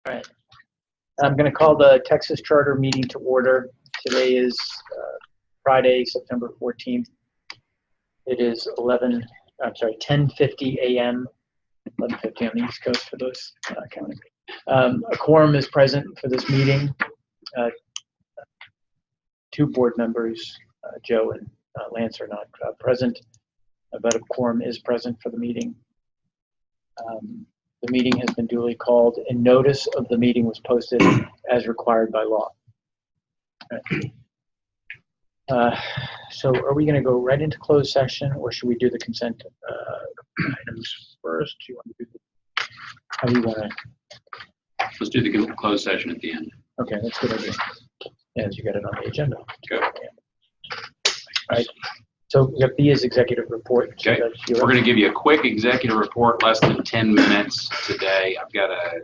All right. I'm going to call the Texas Charter meeting to order. Today is Friday, September 14th. It is 10:50 a.m. 11:50 on the East Coast for those counting. A quorum is present for this meeting. Two board members, Joe and Lance, are not present, but a quorum is present for the meeting. The meeting has been duly called, and notice of the meeting was posted as required by law. So are we going to go right into closed session, or should we do the consent items first? Do you want to do how do you want to? Let's do the closed session at the end. Okay, that's a good idea. As you got it on the agenda. Go. All right. So we have B as executive report. Okay. So we're going to give you a quick executive report, less than 10 minutes today. I've got a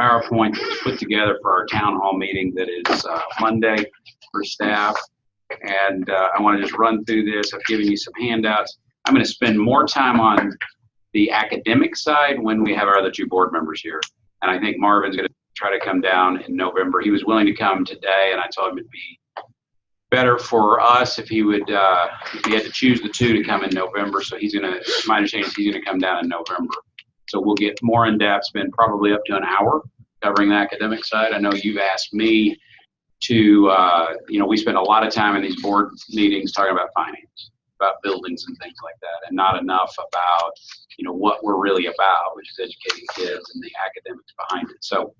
PowerPoint that was put together for our town hall meeting that is Monday for staff. And I want to just run through this. I've given you some handouts. I'm going to spend more time on the academic side when we have our other two board members here. And I think Marvin's going to try to come down in November. He was willing to come today, and I told him it'd be better for us if he would, if he had to choose the two to come in November. So he's going to, my understanding is he's going to come down in November. So we'll get more in depth, spend probably up to an hour covering the academic side. I know you've asked me to, we spend a lot of time in these board meetings talking about finance, about buildings and things like that, and not enough about, what we're really about, which is educating kids and the academics behind it. So,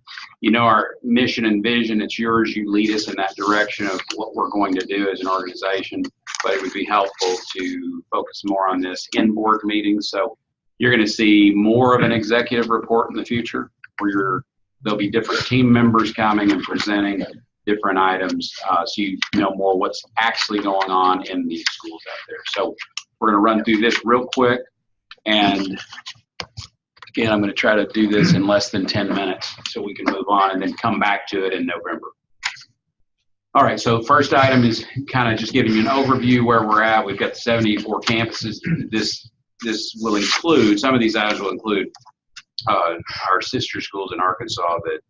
our mission and vision, it's yours. You lead us in that direction of what we're going to do as an organization, but it would be helpful to focus more on this in board meetings. So you're going to see more of an executive report in the future where there'll be different team members coming and presenting different items, so you know more what's actually going on in these schools out there. So we're going to run through this real quick, and again, I'm going to try to do this in less than 10 minutes so we can move on and then come back to it in November. All right, so first item is kind of just giving you an overview where we're at. We've got 74 campuses. This will include, some of these items will include our sister schools in Arkansas that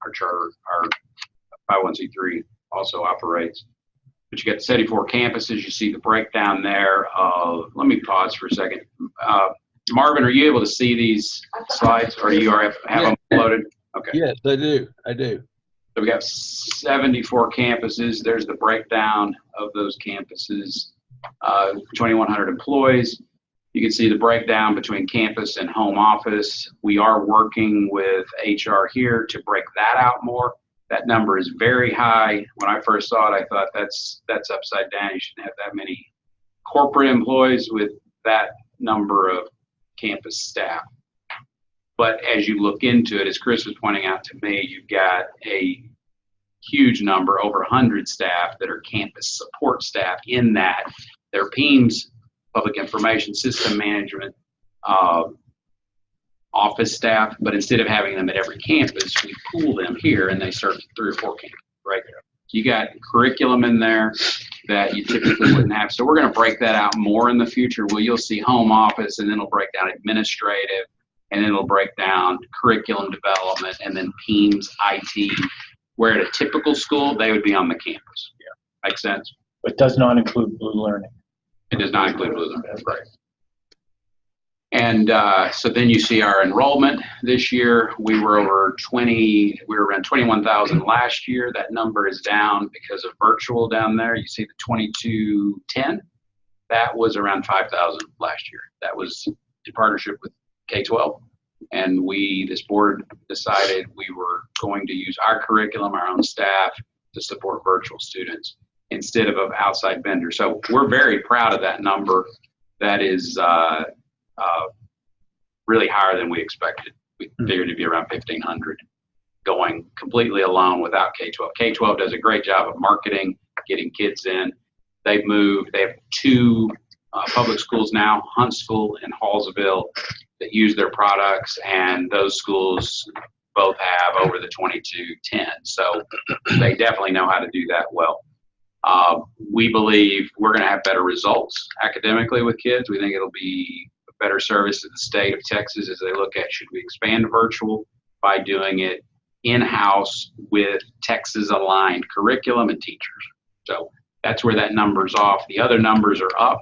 our charter, our 501c3 also operates. But you got 74 campuses. You see the breakdown there of, let me pause for a second. Marvin, are you able to see these slides, or do you have them uploaded? Okay. Yes, I do. So we got 74 campuses. There's the breakdown of those campuses. 2,100 employees. You can see the breakdown between campus and home office. We are working with HR here to break that out more. That number is very high. When I first saw it, I thought that's upside down. You shouldn't have that many corporate employees with that number of campus staff. But as you look into it, as Chris was pointing out to me, you've got a huge number, over 100 staff that are campus support staff in that. They're PIEMS, public information system management, office staff, but instead of having them at every campus, we pool them here and they serve 3 or 4 campuses right there. So you got curriculum in there that you typically wouldn't have. So we're going to break that out more in the future where you'll see home office, and then it'll break down administrative, and then it'll break down curriculum development, and then PIEMS, IT, where at a typical school, they would be on the campus. Yeah. Make sense? But does not include Blue Learning. It does not include Blue Learning. Right. And so then you see our enrollment this year. We were around 21,000 last year. That number is down because of virtual down there. You see the 2210. That was around 5,000 last year. That was in partnership with K-12. And this board decided we were going to use our curriculum, our own staff, to support virtual students instead of outside vendors. So we're very proud of that number. That is really higher than we expected. We figured it'd be around 1,500 going completely alone without K-12. K-12 does a great job of marketing, getting kids in. They've moved. They have 2 public schools now, Huntsville and Hallsville, that use their products, and those schools both have over the 2210. So they definitely know how to do that well. We believe we're going to have better results academically with kids. We think it'll be a better service to the state of Texas as they look at, should we expand virtual by doing it in-house with Texas-aligned curriculum and teachers. So that's where that number's off. The other numbers are up.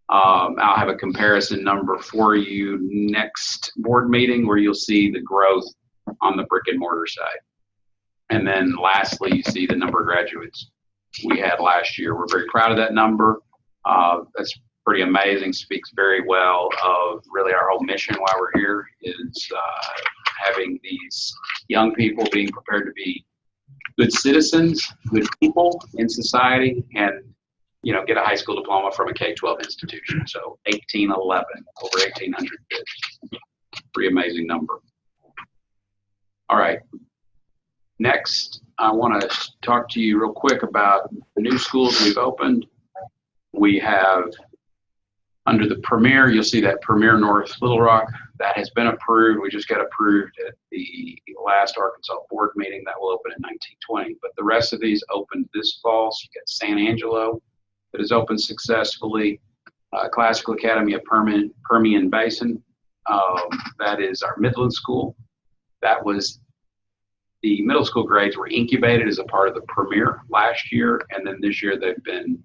I'll have a comparison number for you next board meeting where you'll see the growth on the brick and mortar side. And then lastly, you see the number of graduates we had last year. We're very proud of that number. That's pretty amazing, speaks very well of really our whole mission while we're here is having these young people being prepared to be good citizens, good people in society, and get a high school diploma from a K-12 institution. So 1811, over 1,800 kids. Pretty amazing number. All right. Next, I want to talk to you real quick about the new schools we've opened. We have, under the Premier, you'll see that Premier North Little Rock, that has been approved. We just got approved at the last Arkansas board meeting. That will open in 1920. But the rest of these opened this fall. So you got San Angelo that has opened successfully. Classical Academy of Permian Basin. That is our Midland school. That was the middle school grades were incubated as a part of the Premier last year, and then this year they've been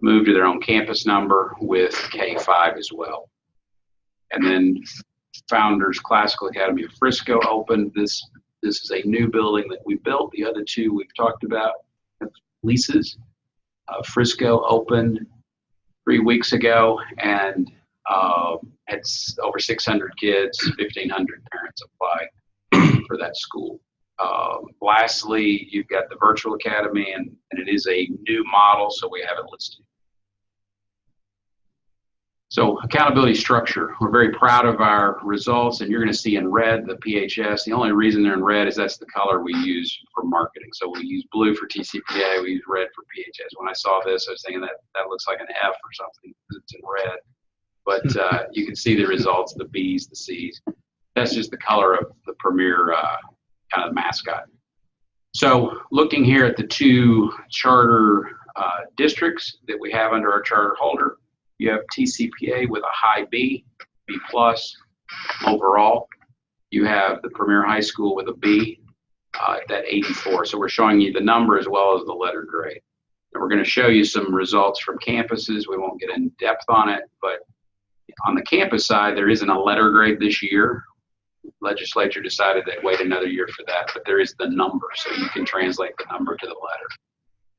moved to their own campus number with K-5 as well. And then Founders Classical Academy of Frisco opened. This is a new building that we built. The other two we've talked about leases. Frisco opened 3 weeks ago, and it's over 600 kids, 1,500 parents apply for that school. Lastly, you've got the Virtual Academy, and it is a new model, so we have it listed. So accountability structure, we're very proud of our results, and you're going to see in red the PHS. The only reason they're in red is that's the color we use for marketing. So we use blue for TCPA, we use red for PHS. When I saw this, I was thinking that looks like an F or something because it's in red. But you can see the results, the B's, the C's. That's just the color of the Premier kind of mascot. So looking here at the two charter districts that we have under our charter holder, you have TCPA with a high B, B plus overall. You have the Premier High School with a B at that 84. So we're showing you the number as well as the letter grade. And we're going to show you some results from campuses. We won't get in depth on it, but on the campus side, there isn't a letter grade this year. Legislature decided they'd wait another year for that, but there is the number, so you can translate the number to the letter.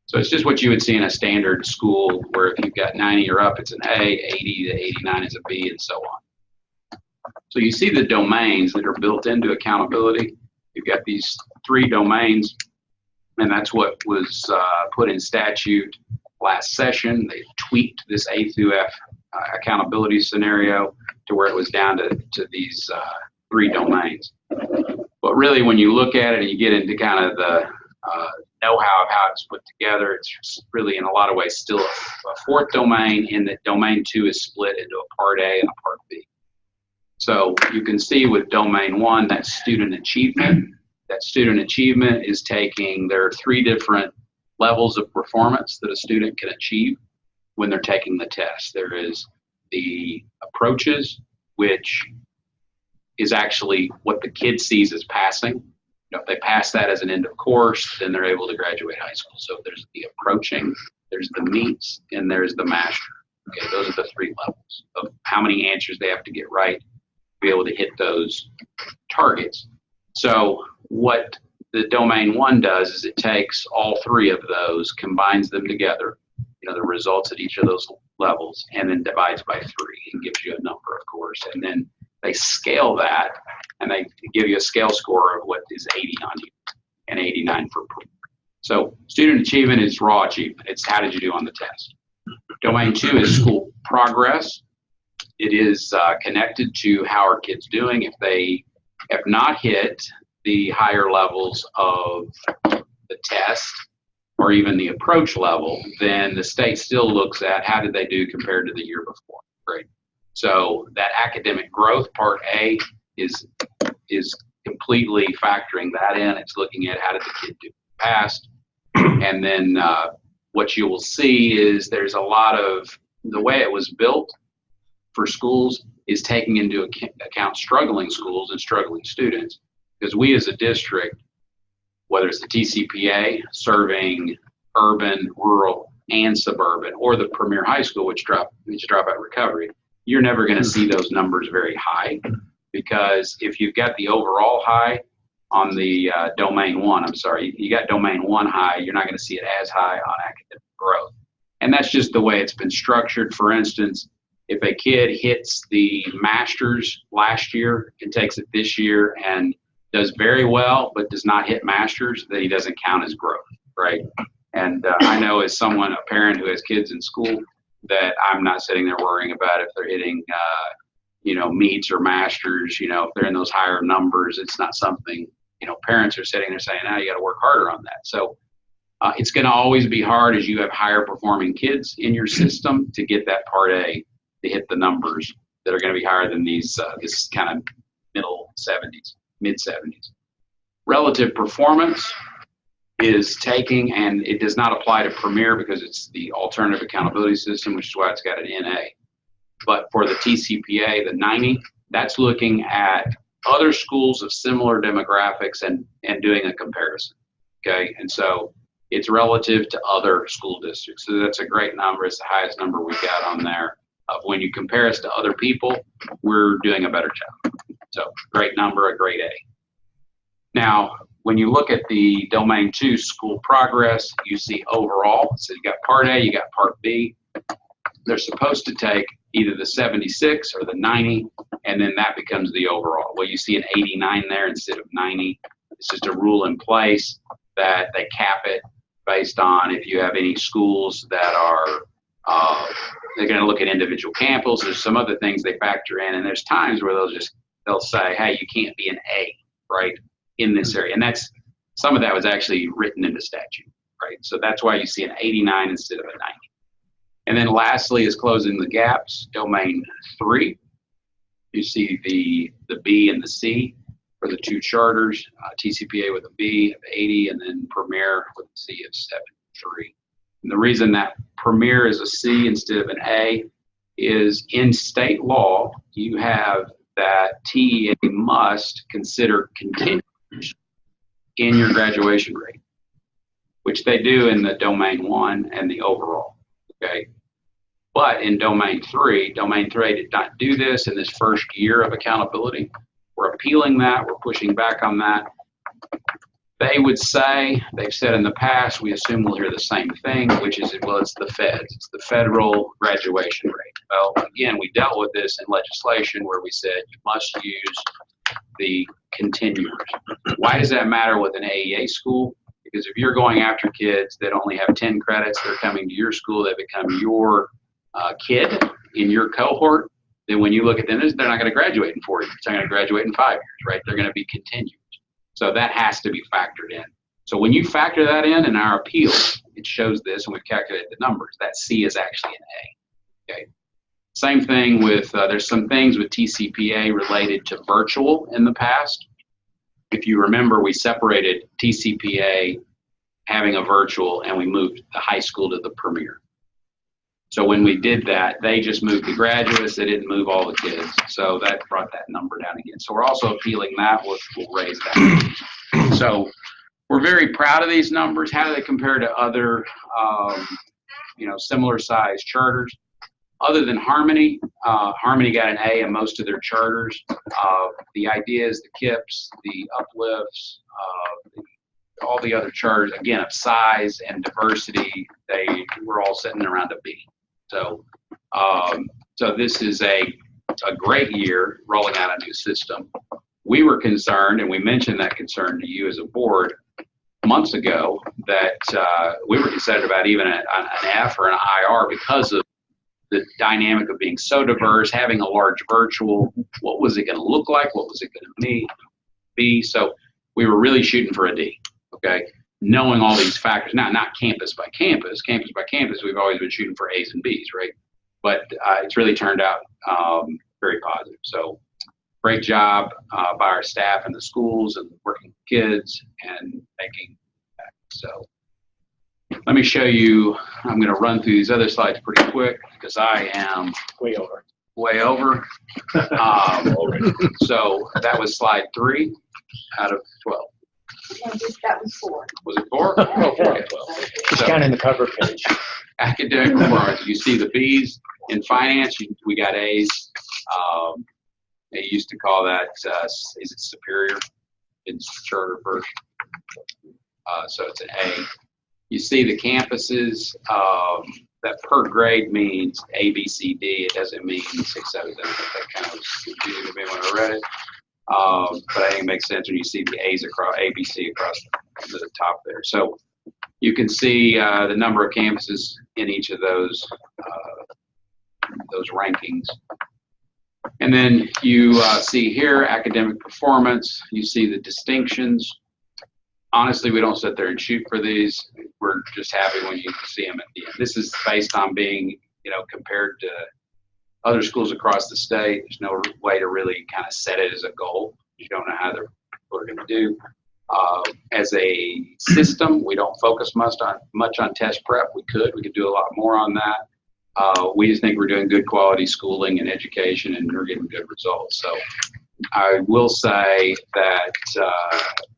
So it's just what you would see in a standard school where if you've got 90 or up, it's an A, 80 to 89 is a B, and so on. So you see the domains that are built into accountability. You've got these 3 domains, and that's what was put in statute last session. They tweaked this A through F accountability scenario to where it was down to these 3 domains. But really, when you look at it and you get into kind of the know-how of how it's put together, it's really in a lot of ways still a 4th domain, in that domain 2 is split into a part A and a part B. So you can see with domain 1, that's student achievement. That student achievement is there are 3 different levels of performance that a student can achieve when they're taking the test. There is the approaches, which is actually what the kid sees as passing. If they pass that as an end of course, then they're able to graduate high school. So there's the approaching, there's the meets, and there's the master. Okay, those are the 3 levels of how many answers they have to get right to be able to hit those targets. So what the domain 1 does is it takes all 3 of those, combines them together, the results at each of those levels, and then divides by 3 and gives you a number, of course. And then they scale that, and they give you a scale score of what is 80 on you and 89 for proof. So student achievement is raw achievement. It's how did you do on the test. Domain 2 is school progress. It is connected to how are kids doing. If they have not hit the higher levels of the test or even the approach level, then the state still looks at how did they do compared to the year before. Great. So that academic growth, part A, is completely factoring that in. It's looking at how did the kid do in the past. And then what you will see is there's a lot of, the way it was built for schools is taking into account struggling schools and struggling students. Because we as a district whether it's the TCPA serving urban, rural, and suburban, or the Premier High School, which dropout recovery, you're never going to see those numbers very high, because if you've got the overall high on the domain one, you got domain one high, you're not going to see it as high on academic growth. And that's just the way it's been structured. For instance, if a kid hits the masters last year and takes it this year and does very well but does not hit masters, then he doesn't count as growth, right? And I know as someone, a parent who has kids in school, that I'm not sitting there worrying about if they're hitting, meets or masters. If they're in those higher numbers, it's not something, parents are sitting there saying, you got to work harder on that. So it's going to always be hard as you have higher performing kids in your system to get that part A to hit the numbers that are going to be higher than this kind of mid 70s. Relative performance is taking, and it does not apply to Premier because it's the alternative accountability system, which is why it's got an NA. But for the TCPA, the 90, that's looking at other schools of similar demographics and doing a comparison, okay? And so it's relative to other school districts. So that's a great number. It's the highest number we got on there. Of when you compare us to other people, we're doing a better job. So great number, a great A. Now, when you look at the domain 2 school progress, you see overall. So you got part A, you got part B. They're supposed to take either the 76 or the 90, and then that becomes the overall. Well, you see an 89 there instead of 90. It's just a rule in place that they cap it based on if you have any schools that are, they're going to look at individual campus. There's some other things they factor in, and there's times where they'll say, hey, you can't be an A, right, in this area. And some of that was actually written into statute, right? So that's why you see an 89 instead of a 90. And then lastly is closing the gaps, domain 3. You see the B and the C for the 2 charters, TCPA with a B of 80, and then Premier with a C of 73. And the reason that Premier is a C instead of an A is in state law, you have that TEA must consider continuation in your graduation rate, which they do in the domain 1 and the overall, okay? But in domain 3 did not do this in this first year of accountability. We're appealing that, we're pushing back on that. They would say, they've said in the past, we assume we'll hear the same thing, which is, well, it's the feds. It's the federal graduation rate. Well, again, we dealt with this in legislation where we said you must use the continuers. Why does that matter with an AEA school? Because if you're going after kids that only have 10 credits, they're coming to your school, they become your kid in your cohort, then when you look at them, they're not going to graduate in 4 years. They're going to graduate in 5 years, right? They're going to be continued. So that has to be factored in. So when you factor that in our appeal, it shows this, and we've calculated the numbers. That C is actually an A. Okay. Same thing with, there's some things with TCPA related to virtual in the past. If you remember, we separated TCPA having a virtual, and we moved the high school to the Premier. So when we did that, they just moved the graduates. They didn't move all the kids. So that brought that number down again. So we're also appealing that. We'll raise that. So we're very proud of these numbers. How do they compare to other, similar size charters? Other than Harmony, Harmony got an A in most of their charters. The idea is the KIPS, the uplifts, all the other charters, again, of size and diversity, they were all sitting around a B. So, so this is a great year rolling out a new system. We were concerned, and we mentioned that concern to you as a board months ago, that we were concerned about even an F or an IR because of the dynamic of being so diverse, having a large virtual. What was it going to look like? What was it going to be? So we were really shooting for a D, okay? Knowing all these factors, not campus by campus. Campus by campus, we've always been shooting for A's and B's, right? But it's really turned out very positive. So great job by our staff and the schools and working with kids and making that. So let me show you, I'm going to run through these other slides pretty quick because I am way over. So that was slide 3 out of 12. That was 4. Was it 4? Oh, okay, well. She's So, counting the cover page. academic performance. You see the B's. In finance, we got A's. They used to call that, is it superior? It's charter version. So it's an A. You see the campuses. That per grade means A, B, C, D. It doesn't mean 6, 7, 8. That kind of was confusing to me when I read it. But I think it makes sense when you see the A's across, A, B, C across the top there. So you can see the number of campuses in each of those rankings. And then you see here academic performance. You see the distinctions. Honestly, we don't sit there and shoot for these. We're just happy when you see them at the end. This is based on being, compared to other schools across the state. There's no way to really kind of set it as a goal. You don't know how people are going to do. As a system, we don't focus much on test prep. We could do a lot more on that. We just think we're doing good quality schooling and education, and we're getting good results. So I will say that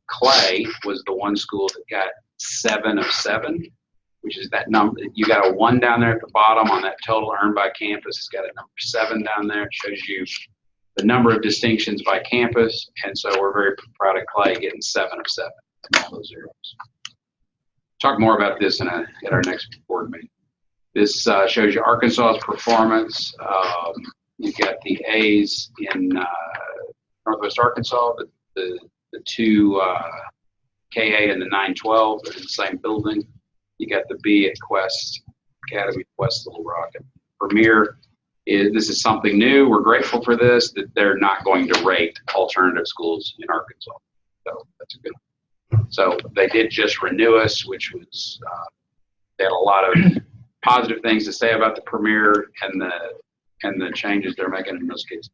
Clay was the one school that got 7 of 7, which is that number. You got a 1 down there at the bottom on that total earned by campus. It's got a number 7 down there. It shows you the number of distinctions by campus, and so we're very proud of Clay getting 7 of 7 in all those areas. Talk more about this at our next board meeting. This shows you Arkansas's performance. You've got the A's in Northwest Arkansas, the 2 KA and the 912 are in the same building. You got the B at Quest Academy, West Little Rock. Premier this is something new. We're grateful for this, that they're not going to rate alternative schools in Arkansas. So that's a good one. So they did just renew us, which was, they had a lot of positive things to say about the Premier and the changes they're making in those cases.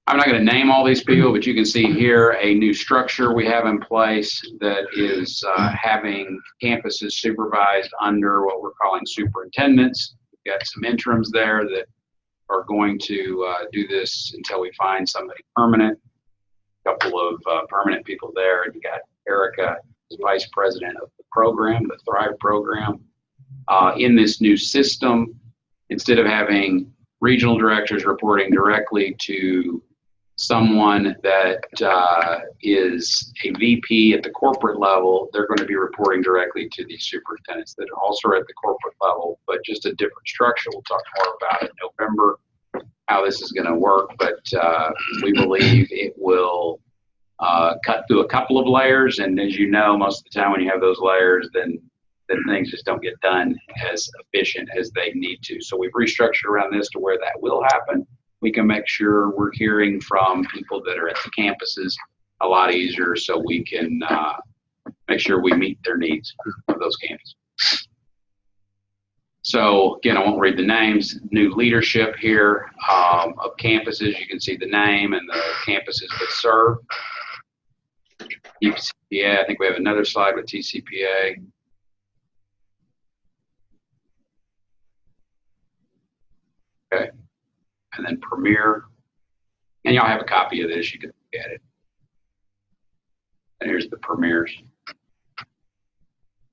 I'm not going to name all these people, but you can see here a new structure we have in place that is having campuses supervised under what we're calling superintendents. We've got some interims there that are going to do this until we find somebody permanent. A couple of permanent people there. And you got Erica, as vice president of the program, the Thrive program. In this new system, instead of having regional directors reporting directly to someone that is a VP at the corporate level, they're going to be reporting directly to these superintendents that are also at the corporate level, but just a different structure. We'll talk more about it in November, how this is going to work, but we believe it will cut through a couple of layers, and as you know, most of the time when you have those layers, then things just don't get done as efficient as they need to. So we've restructured around this to where that will happen. We can make sure we're hearing from people that are at the campuses a lot easier, so we can make sure we meet their needs of those campuses. So again, I won't read the names. New leadership here of campuses. You can see the name and the campuses that serve. Yeah, I think we have another slide with TCPA. Okay. And then Premier, and y'all have a copy of this, you can look at it. And here's the Premiers.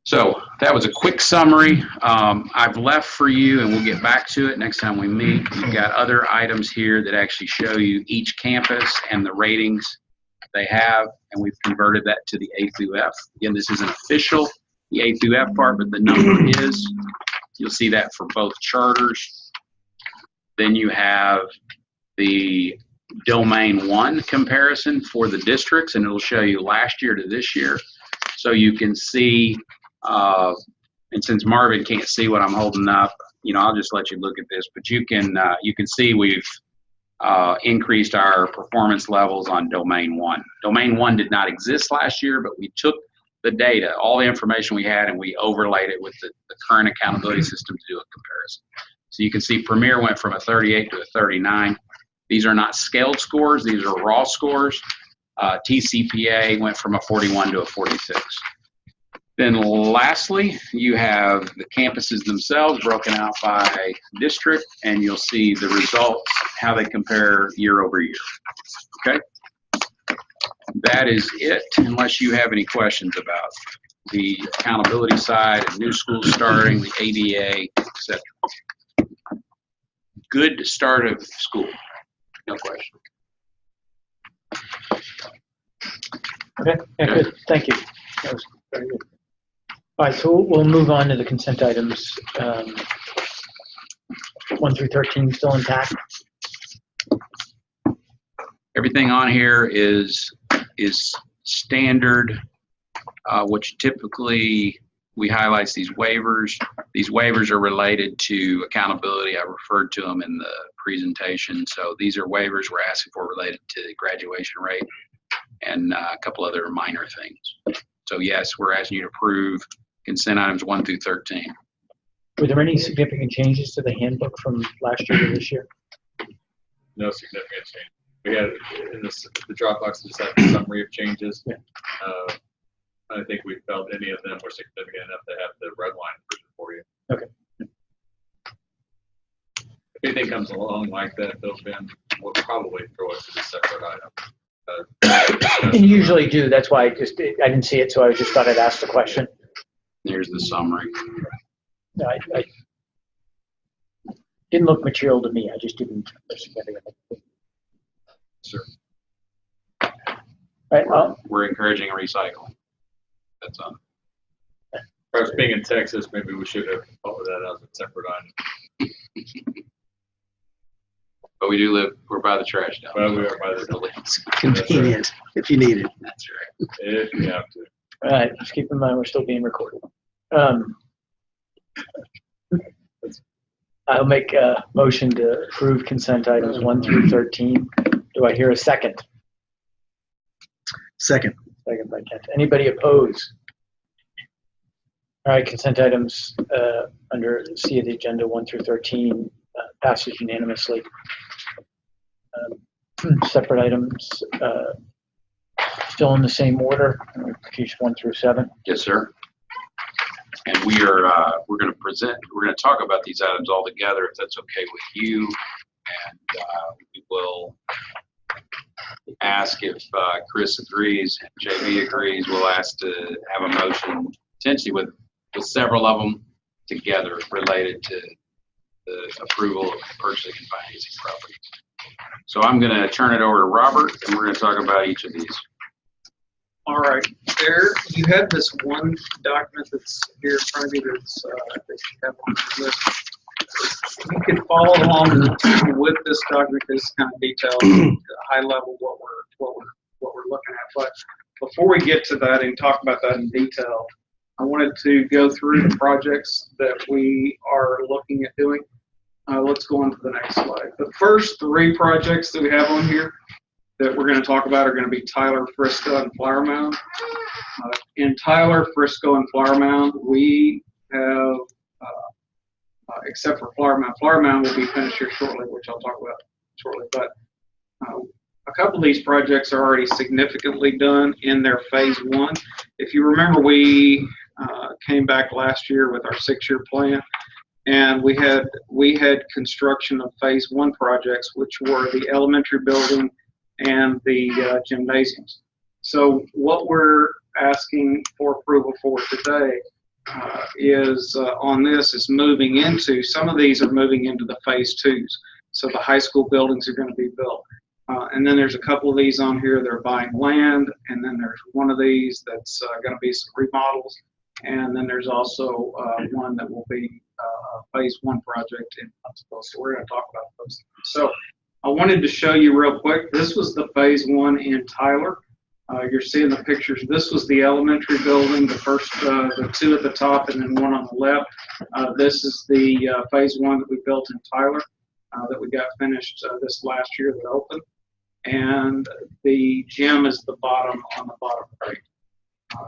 So that was a quick summary. I've left for you, and we'll get back to it next time we meet. We've got other items here that actually show you each campus and the ratings they have, and we've converted that to the A through F. Again, this isn't official, the A through F part, but the number is. You'll see that for both charters. Then you have the Domain 1 comparison for the districts, and it'll show you last year to this year. So you can see, and since Marvin can't see what I'm holding up, I'll just let you look at this, but you can see we've increased our performance levels on Domain 1. Domain 1 did not exist last year, but we took the data, all the information we had, and we overlaid it with the current accountability system to do a comparison. So you can see Premier went from a 38 to a 39. These are not scaled scores. These are raw scores. TCPA went from a 41 to a 46. Then lastly, you have the campuses themselves broken out by district, and you'll see the results, how they compare year over year. Okay? That is it, unless you have any questions about the accountability side and new schools starting, the ADA, etc. Good start of school, no question. Okay, yeah, good. Thank you. That was very good. All right, so we'll move on to the consent items. 1 through 13 still intact. Everything on here is standard, which typically we highlight these waivers. These waivers are related to accountability. I referred to them in the presentation. So these are waivers we're asking for related to the graduation rate and a couple other minor things. So yes, we're asking you to approve consent items 1 through 13. Were there any significant changes to the handbook from last year to this year? No significant change. We had in the Dropbox just had a summary of changes. Yeah. I think we felt any of them were significant enough to have the red line version for you. Okay. If anything comes along like that, Bill, Ben, we'll probably throw it to a separate item. And you usually do. That's why I didn't see it, so I just thought I'd ask the question. There's the summary. No, I didn't look material to me. I just didn't significant. Sure. Right. We're encouraging recycling. That's on. Perhaps being in Texas, maybe we should have thought of that as a separate item. But we do live, we're by the trash dump. Well, we are by the buildings. Convenient, if you need it. That's right. if you have to. All right. Just keep in mind we're still being recorded. I'll make a motion to approve consent items 1 through 13. Do I hear a second? Second. Second by Kent. Anybody oppose? All right, consent items under C of the agenda 1 through 13 passes unanimously. Separate items still in the same order. Piece 1 through 7. Yes, sir. And we're going to talk about these items all together, if that's okay with you. And we will ask if Chris agrees, JB agrees. We'll ask to have a motion, potentially with several of them together, related to the approval of purchasing and financing properties. So I'm going to turn it over to Robert, and we're going to talk about each of these. All right, there you have this one document that's here in front of you that's that you have on the list. You can follow along with this document because it's kind of detailed, high level what we're looking at. But before we get to that and talk about that in detail, I wanted to go through the projects that we are looking at doing. Let's go on to the next slide. The first 3 projects that we have on here that we're going to talk about are going to be Tyler, Frisco, and Flower Mound. In Tyler, Frisco, and Flower Mound, we have, except for Flower Mound will be finished here shortly, which I'll talk about shortly. But a couple of these projects are already significantly done in their phase 1. If you remember, we came back last year with our 6-year plan, and we had construction of phase 1 projects, which were the elementary building and the gymnasiums. So what we're asking for approval for today is on this is moving into, some of these are moving into the phase 2s. So the high school buildings are going to be built. And then there's a couple of these on here that are buying land, and then there's one of these that's going to be some remodels, and then there's also one that will be a phase 1 project in Huntsville. So we're going to talk about those. So I wanted to show you real quick. This was the phase 1 in Tyler. You're seeing the pictures. This was the elementary building, the first, the 2 at the top and then 1 on the left. This is the phase 1 that we built in Tyler that we got finished this last year that opened. And the gym is the bottom on the bottom right.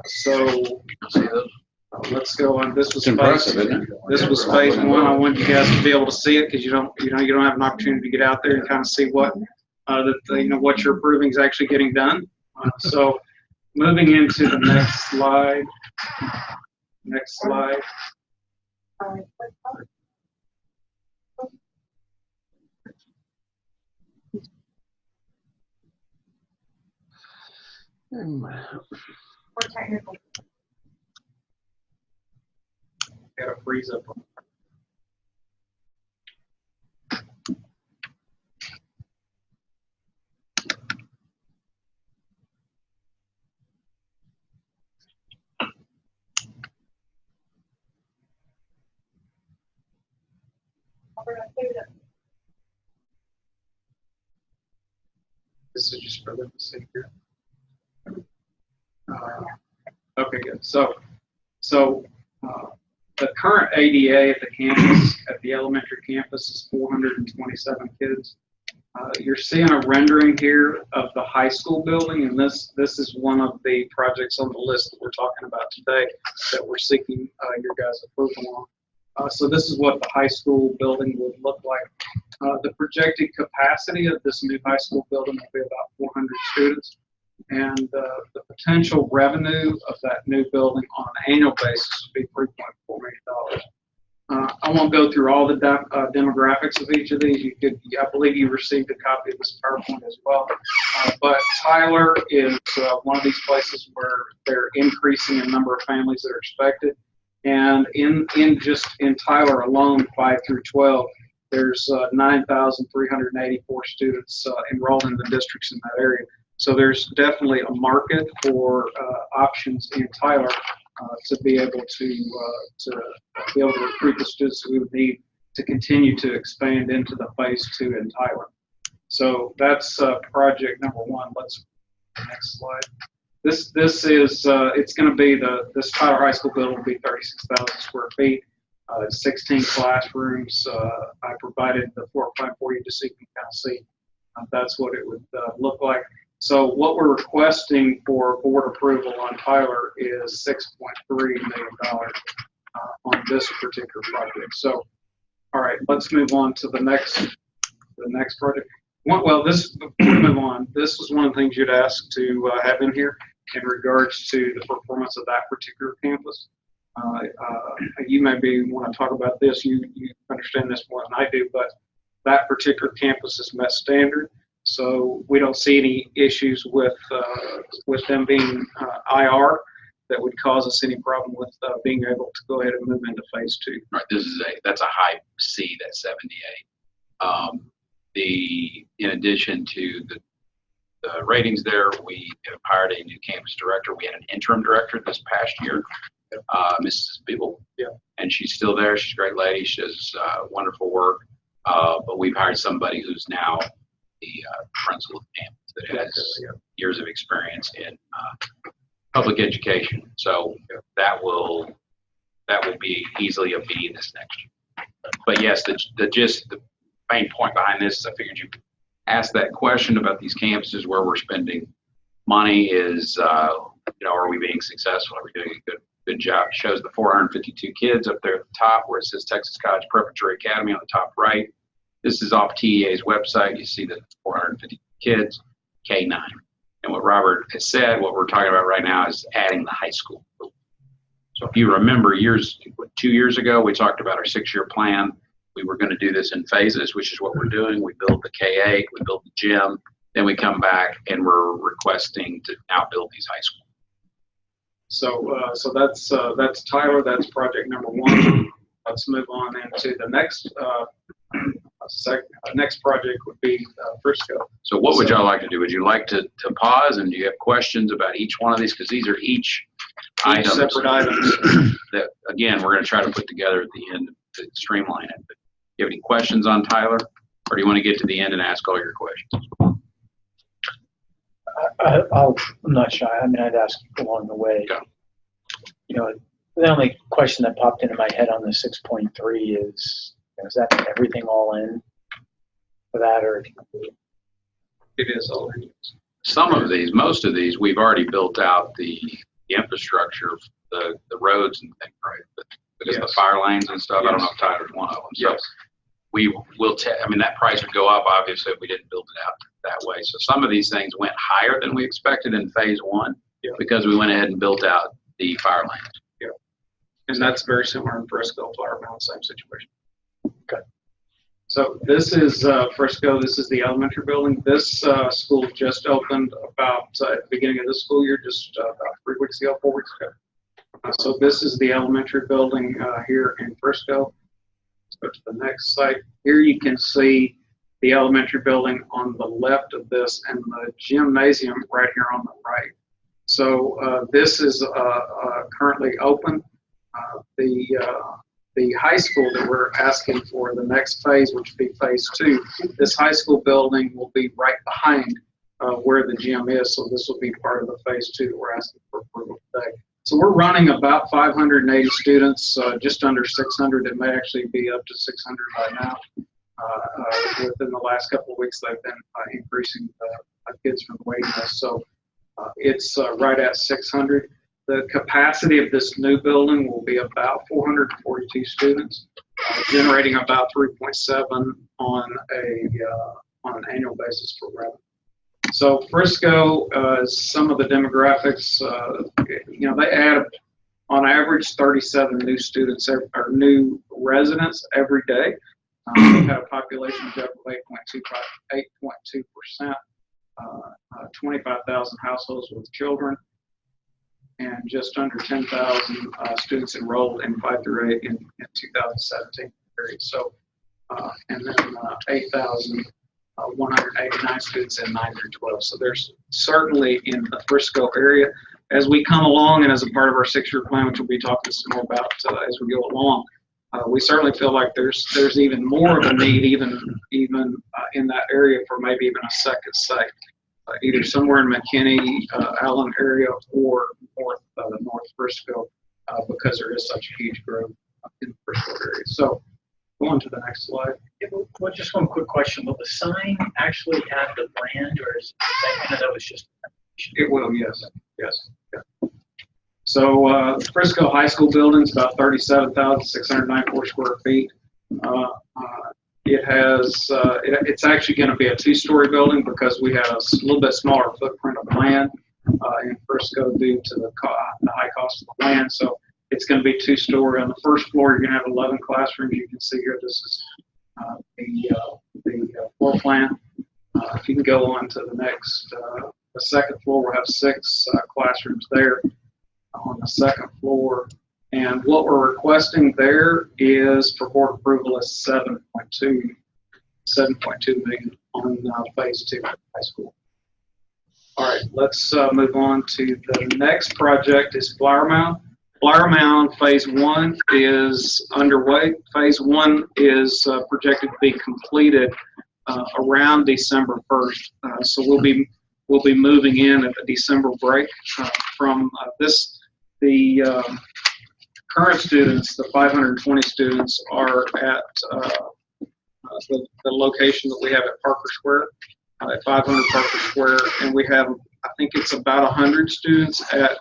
So let's go on. This was impressive, isn't it? This was phase 1. I wanted you guys to be able to see it because you don't have an opportunity to get out there and kind of see what what you're approving is actually getting done. So moving into the next slide. Next slide. Or technical. Got to freeze up. This is just for them to see here. Okay, good. So the current ADA at the campus, at the elementary campus, is 427 kids. You're seeing a rendering here of the high school building, and this is one of the projects on the list that we're talking about today that we're seeking your guys' approval on. So this is what the high school building would look like. The projected capacity of this new high school building will be about 400 students, and the potential revenue of that new building on an annual basis would be $3.4 million. I won't go through all the demographics of each of these. I believe you received a copy of this PowerPoint as well. But Tyler is one of these places where they're increasing the number of families that are expected. And in Tyler alone, 5 through 12, there's 9,384 students enrolled in the districts in that area. So there's definitely a market for options in Tyler to be able to recruit the students we would need to continue to expand into the phase 2 in Tyler. So that's project number 1. Let's next slide. This is it's going to be this Tyler High School building will be 36,000 square feet, 16 classrooms. I provided the floor plan for you so you can kind of see. That's what it would look like. So what we're requesting for board approval on Tyler is $6.3 million on this particular project. So, all right, let's move on to the next project. Before we move on, this was one of the things you'd asked to have in here in regards to the performance of that particular campus. You maybe want to talk about this. You understand this more than I do, but that particular campus has met standard. So we don't see any issues with them being IR that would cause us any problem with being able to go ahead and move into phase 2. Right. That's a high C. That's 78. In addition to the ratings there, we have hired a new campus director. We had an interim director this past year, Mrs. Beeble. Yeah. And she's still there. She's a great lady. She does wonderful work. But we've hired somebody who's now the principal of the campus that has years of experience in public education. So that will be easily a B this next year. But yes, the main point behind this is I figured you asked that question about these campuses where we're spending money is, are we being successful? Are we doing a good job? It shows the 452 kids up there at the top where it says Texas College Preparatory Academy on the top right. This is off TEA's website. You see the 450 kids, K-9. And what Robert has said, what we're talking about right now is adding the high school. So if you remember 2 years ago, we talked about our 6-year plan. We were going to do this in phases, which is what we're doing. We build the K-8, we build the gym, then we come back and we're requesting to now build these high schools. So that's Tyler. That's project number 1. Let's move on into the next next project would be Frisco. So what would y'all like to do? Would you like to pause, and do you have questions about each one of these? Because these are each items, separate items that, again, we're going to try to put together at the end to streamline it. But do you have any questions on Tyler, or do you want to get to the end and ask all your questions? I'm not shy. I mean, I'd ask along the way. Okay. The only question that popped into my head on the 6.3 is that everything all in for that, or it is all in. Most of these, we've already built out the infrastructure, the roads and things, right? Because the fire lanes and stuff, I don't know if Tyler's one of them. So we will that price would go up, obviously, if we didn't build it out that way. So some of these things went higher than we expected in phase 1 because we went ahead and built out the fire lanes. And that's very similar in Frisco, Flower Mound, same situation. Okay. So this is Frisco. This is the elementary building. This school just opened about at the beginning of this school year, just about 3 weeks ago, 4 weeks ago. So this is the elementary building here in Frisco. Let's go to the next site. Here you can see the elementary building on the left of this and the gymnasium right here on the right. So this is currently open. The high school that we're asking for the next phase, which would be phase 2, this high school building will be right behind where the gym is. So this will be part of the phase 2 that we're asking for approval today. So we're running about 580 students, just under 600. It may actually be up to 600 by now. Within the last couple of weeks, they've been increasing kids from the waiting list. So it's right at 600. The capacity of this new building will be about 442 students, generating about 3.7 on an annual basis for revenue. So Frisco, some of the demographics, they add on average 37 new students or new residents every day. We've had a population growth of 8.2%, 25,000 households with children, and just under 10,000 students enrolled in 5 through 8 in 2017 period. So, and then 8,189 students in 9 through 12. So there's certainly in the Frisco area, as we come along and as a part of our 6-year plan, which we'll be talking some more about as we go along, we certainly feel like there's even more of a need, even in that area for maybe even a second site, either somewhere in McKinney, Allen area, or North Frisco, because there is such a huge growth in the Frisco area. So, going to the next slide. Yeah, well, just one quick question. Will the sign actually have the brand, or is it, I know that was just... It will, yes. Yeah. So Frisco High School building's about 37,694 square feet. It has, it's actually going to be a 2-story building because we have a little bit smaller footprint of land in Frisco due to the high cost of the land. So it's going to be 2-story. On the first floor, you're going to have 11 classrooms. You can see here, this is the floor plan. If you can go on to the next, the second floor will have 6 classrooms there on the second floor. And what we're requesting there is for board approval is 7.2 million on phase 2 high school. All right, let's move on to the next project is Flower Mound. Flower Mound phase 1 is underway. Phase 1 is projected to be completed around December 1st. So we'll be moving in at the December break from this. The current students, the 520 students, are at the location that we have at Parker Square, at 500 Parker Square, and we have, I think it's about 100 students at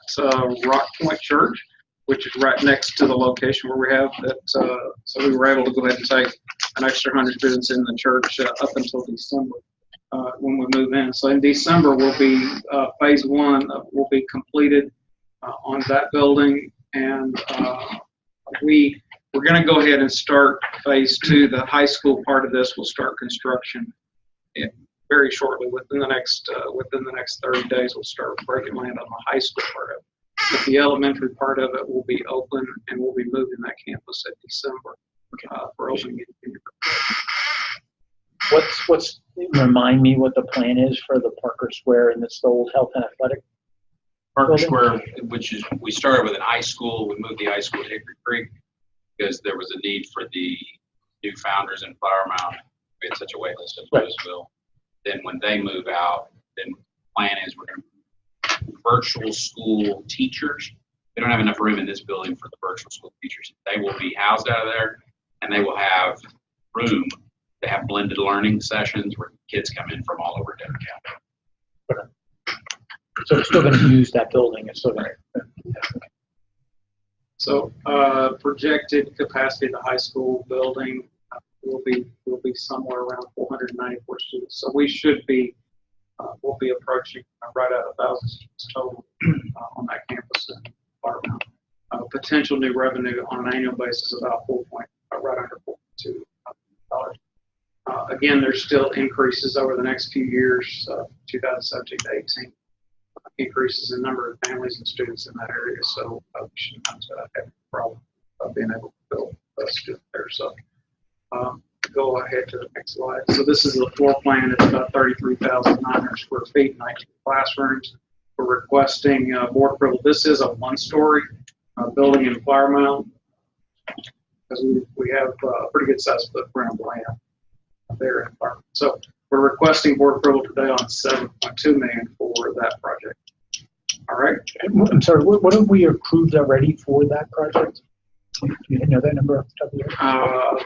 Rock Point Church, which is right next to the location where we have that. So we were able to go ahead and take an extra 100 students in the church up until December when we move in. So in December, we'll be phase 1 will be completed on that building, and we're going to go ahead and start phase 2. The high school part of this will start construction very shortly. Within the next 30 days, we'll start breaking land on the high school part of it. But the elementary part of it will be open, and we'll be moving that campus in December for opening in Remind me what the plan is for the Parker Square and this old health and athletic? Parker Square, which is, we started with an high school. We moved the high school to Hickory Creek because there was a need for the new founders in Flower Mound. We had such a wait list at Louisville. Then when they move out, then the plan is we're going to virtual school teachers. We don't have enough room in this building for the virtual school teachers. They will be housed out of there, and they will have room to have blended learning sessions where kids come in from all over Denver County. Okay. So it's still going to use that building. It's still going to. So projected capacity of the high school building will be somewhere around 494 students. So we should be we'll be approaching right at 1,000 students total on that campus in Flower Mound. Potential new revenue on an annual basis about right under $42 million. Again, there's still increases over the next few years, 2017 to 18, increases in number of families and students in that area. So we shouldn't have a problem being able to build a student there. So go ahead to the next slide. So this is the floor plan. It's about 33,900 square feet, 19 classrooms. We're requesting board approval. This is a one-story building in Flower Mound, because we have a pretty good size footprint of land there in Flower Mound. So we're requesting board approval today on $7.2 million for that project. All right. I'm sorry, what have we approved already for that project? Do you know that number off the top of your head?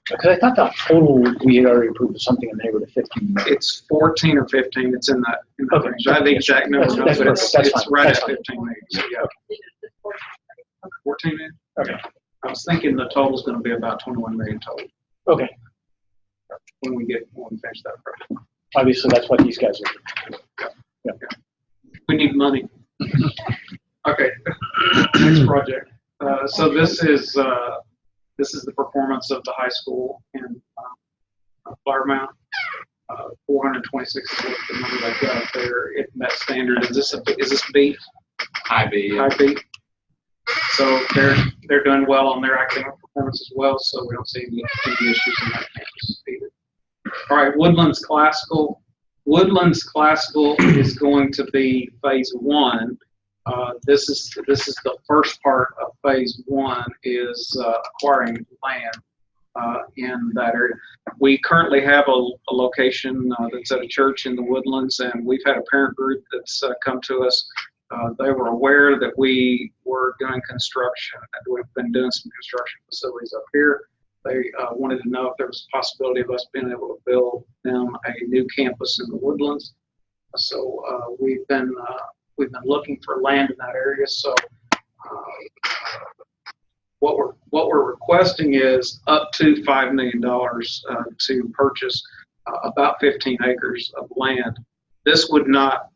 Because I thought the total we had already approved was something in the neighborhood of 15 million. It's 14 or 15. It's in that Okay. range. I have the exact number, That's but perfect. it's That's right fine. at That's fine. 15 million. So, yeah. 14 million? Okay. I was thinking the total is going to be about 21 million total Okay. when we finish that project. Obviously, that's what these guys are. Yeah. We need money. Okay. Next project. So this is the performance of the high school in Flower Mound. 426 is what the number they've got up there. It met standard. Is this B? IB. High B. So they're doing well on their academic performance as well. So we don't see any issues in that campus either. All right, Woodlands Classical. Woodlands Classical is going to be phase 1. This is the first part of phase 1 is acquiring land in that area. We currently have a location that's at a church in the Woodlands, and we've had a parent group that's come to us. They were aware that we were doing construction, and we've been doing some construction facilities up here. They wanted to know if there was a possibility of us being able to build them a new campus in the Woodlands. So we've been looking for land in that area. So what we're requesting is up to $5 million to purchase about 15 acres of land. This would not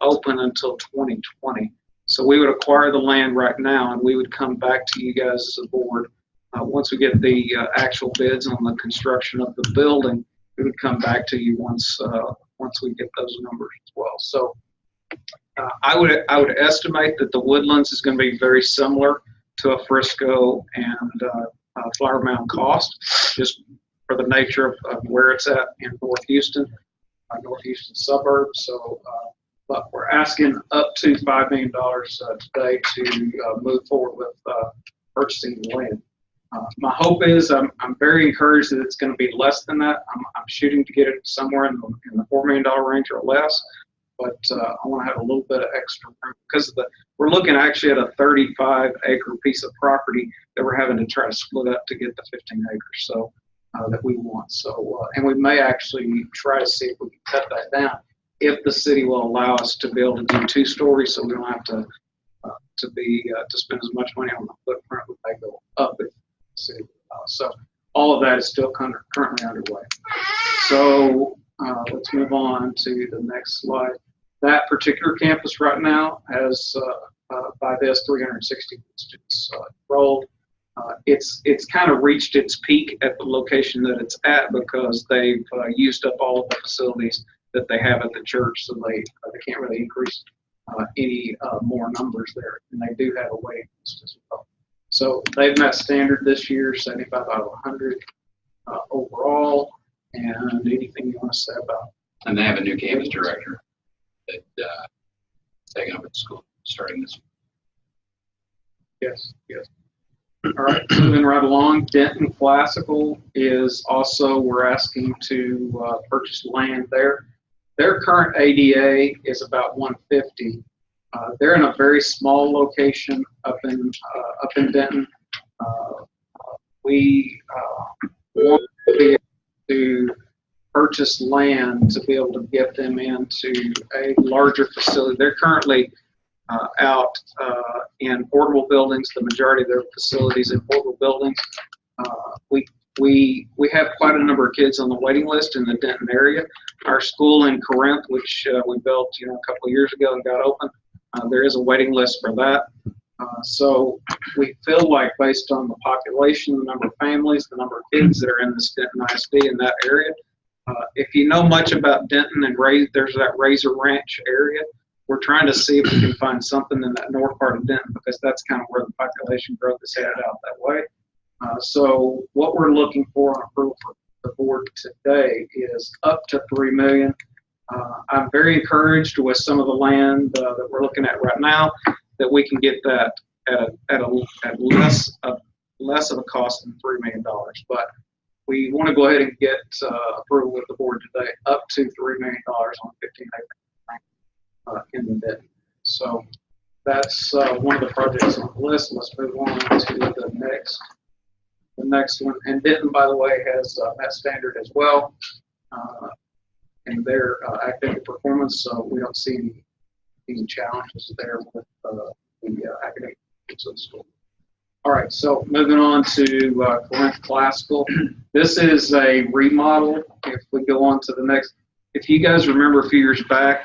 open until 2020. So we would acquire the land right now, and we would come back to you guys as a board. Once we get the actual bids on the construction of the building, we would come back to you once we get those numbers as well. So I would estimate that the Woodlands is going to be very similar to a Frisco and Flower Mound cost, just for the nature of where it's at in North Houston suburbs. So, but we're asking up to $5 million today to move forward with purchasing the land. My hope is I'm very encouraged that it's going to be less than that. I'm shooting to get it somewhere in the $4 million range or less, but I want to have a little bit of extra room because we're looking actually at a 35-acre piece of property that we're having to try to split up to get the 15 acres so that we want. So and we may actually try to see if we can cut that down if the city will allow us to be able to do 2 stories, so we don't have to spend as much money on the footprint when they go up. City. So all of that is still currently underway. So let's move on to the next slide. That particular campus right now has, by this, 360 students enrolled. It's kind of reached its peak at the location that it's at because they've used up all of the facilities that they have at the church, so they can't really increase any more numbers there, and they do have a waiting list as well. So they've met standard this year, 75 out of 100 overall. And anything you want to say about? And they have a new campus director that taking over the school starting this week. Yes. All right, moving right along. Denton Classical is also, we're asking to purchase land there. Their current ADA is about 150. They're in a very small location up in Denton. We want to be able to purchase land to be able to get them into a larger facility. They're currently out in portable buildings. The majority of their facilities in portable buildings. We have quite a number of kids on the waiting list in the Denton area. Our school in Corinth, which we built a couple of years ago and got open. There is a waiting list for that. So we feel like based on the population, the number of families, the number of kids that are in this Denton ISD in that area, if you know much about Denton and there's that Razor Ranch area, we're trying to see if we can find something in that north part of Denton because that's kind of where the population growth is headed out that way. So what we're looking for on approval for the board today is up to $3 million. I'm very encouraged with some of the land that we're looking at right now that we can get that at less of a cost than $3 million. But we want to go ahead and get approval with the board today up to $3 million on 15 acres in the bid. So that's one of the projects on the list. Let's move on to the next one. And Denton, by the way, has that standard as well in their academic performance. So we don't see any challenges there with the academic of the school. All right, so moving on to Corinth Classical. This is a remodel. If we go on to the next, if you guys remember a few years back,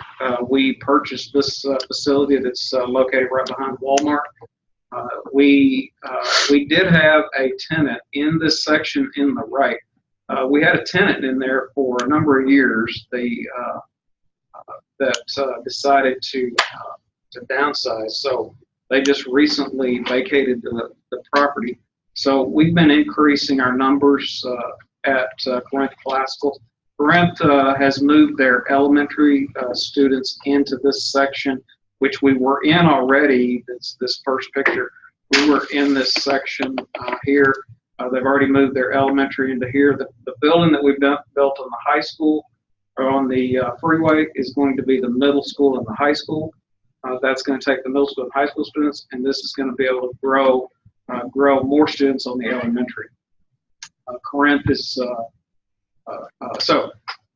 we purchased this facility that's located right behind Walmart. We did have a tenant in this section in the right. We had a tenant in there for a number of years. That decided to downsize. So they just recently vacated the property. So we've been increasing our numbers at Corinth Classical. Corinth has moved their elementary students into this section, which we were in already. This first picture. We were in this section here. They've already moved their elementary into here. The building that we've built on the high school or on the freeway is going to be the middle school and the high school. That's going to take the middle school and high school students, and this is going to be able to grow more students on the elementary. Corinth is, so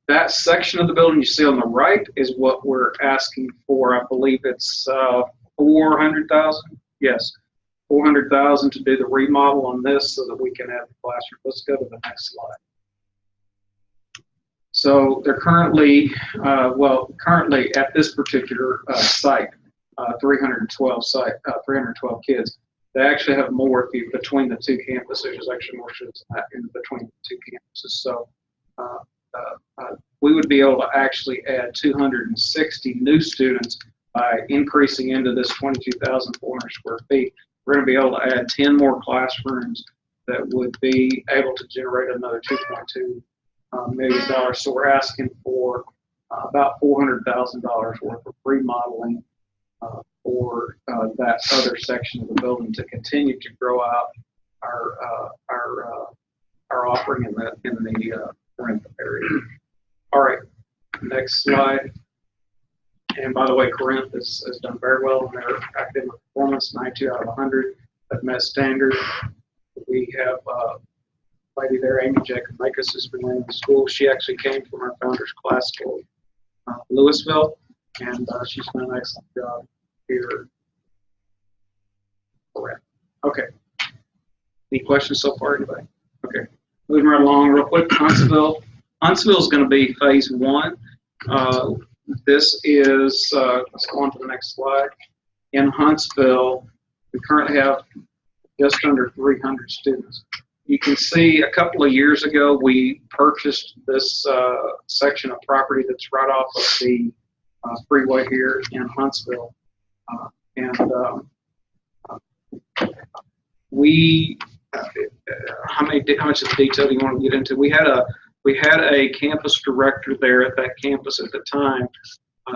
that section of the building you see on the right is what we're asking for. I believe it's $400,000. Yes, $400,000 to do the remodel on this so that we can have the classroom. Let's go to the next slide. So they're currently at this particular site, 312 kids. They actually have more between the two campuses. There's actually more students in between the two campuses. So we would be able to actually add 260 new students by increasing into this 22,400 square feet. We're going to be able to add 10 more classrooms that would be able to generate another $2.2 million. So we're asking for about $400,000 worth of remodeling for that other section of the building to continue to grow out our offering in the Corinth area. All right, next slide. And by the way, Corinth has done very well in their academic performance, 92 out of 100. That met standard. We have a lady there, Amy Jacob-Makis, who's been running the school. She actually came from our founders class for Louisville, and she's done an excellent job here. Corinth. Okay. Any questions so far, anybody? Okay. Moving right along real quick, Huntsville. Huntsville is going to be phase one. This is, let's go on to the next slide. In Huntsville, we currently have just under 300 students. You can see a couple of years ago, we purchased this section of property that's right off of the freeway here in Huntsville. How much of the detail do you want to get into? We had a campus director there at that campus at the time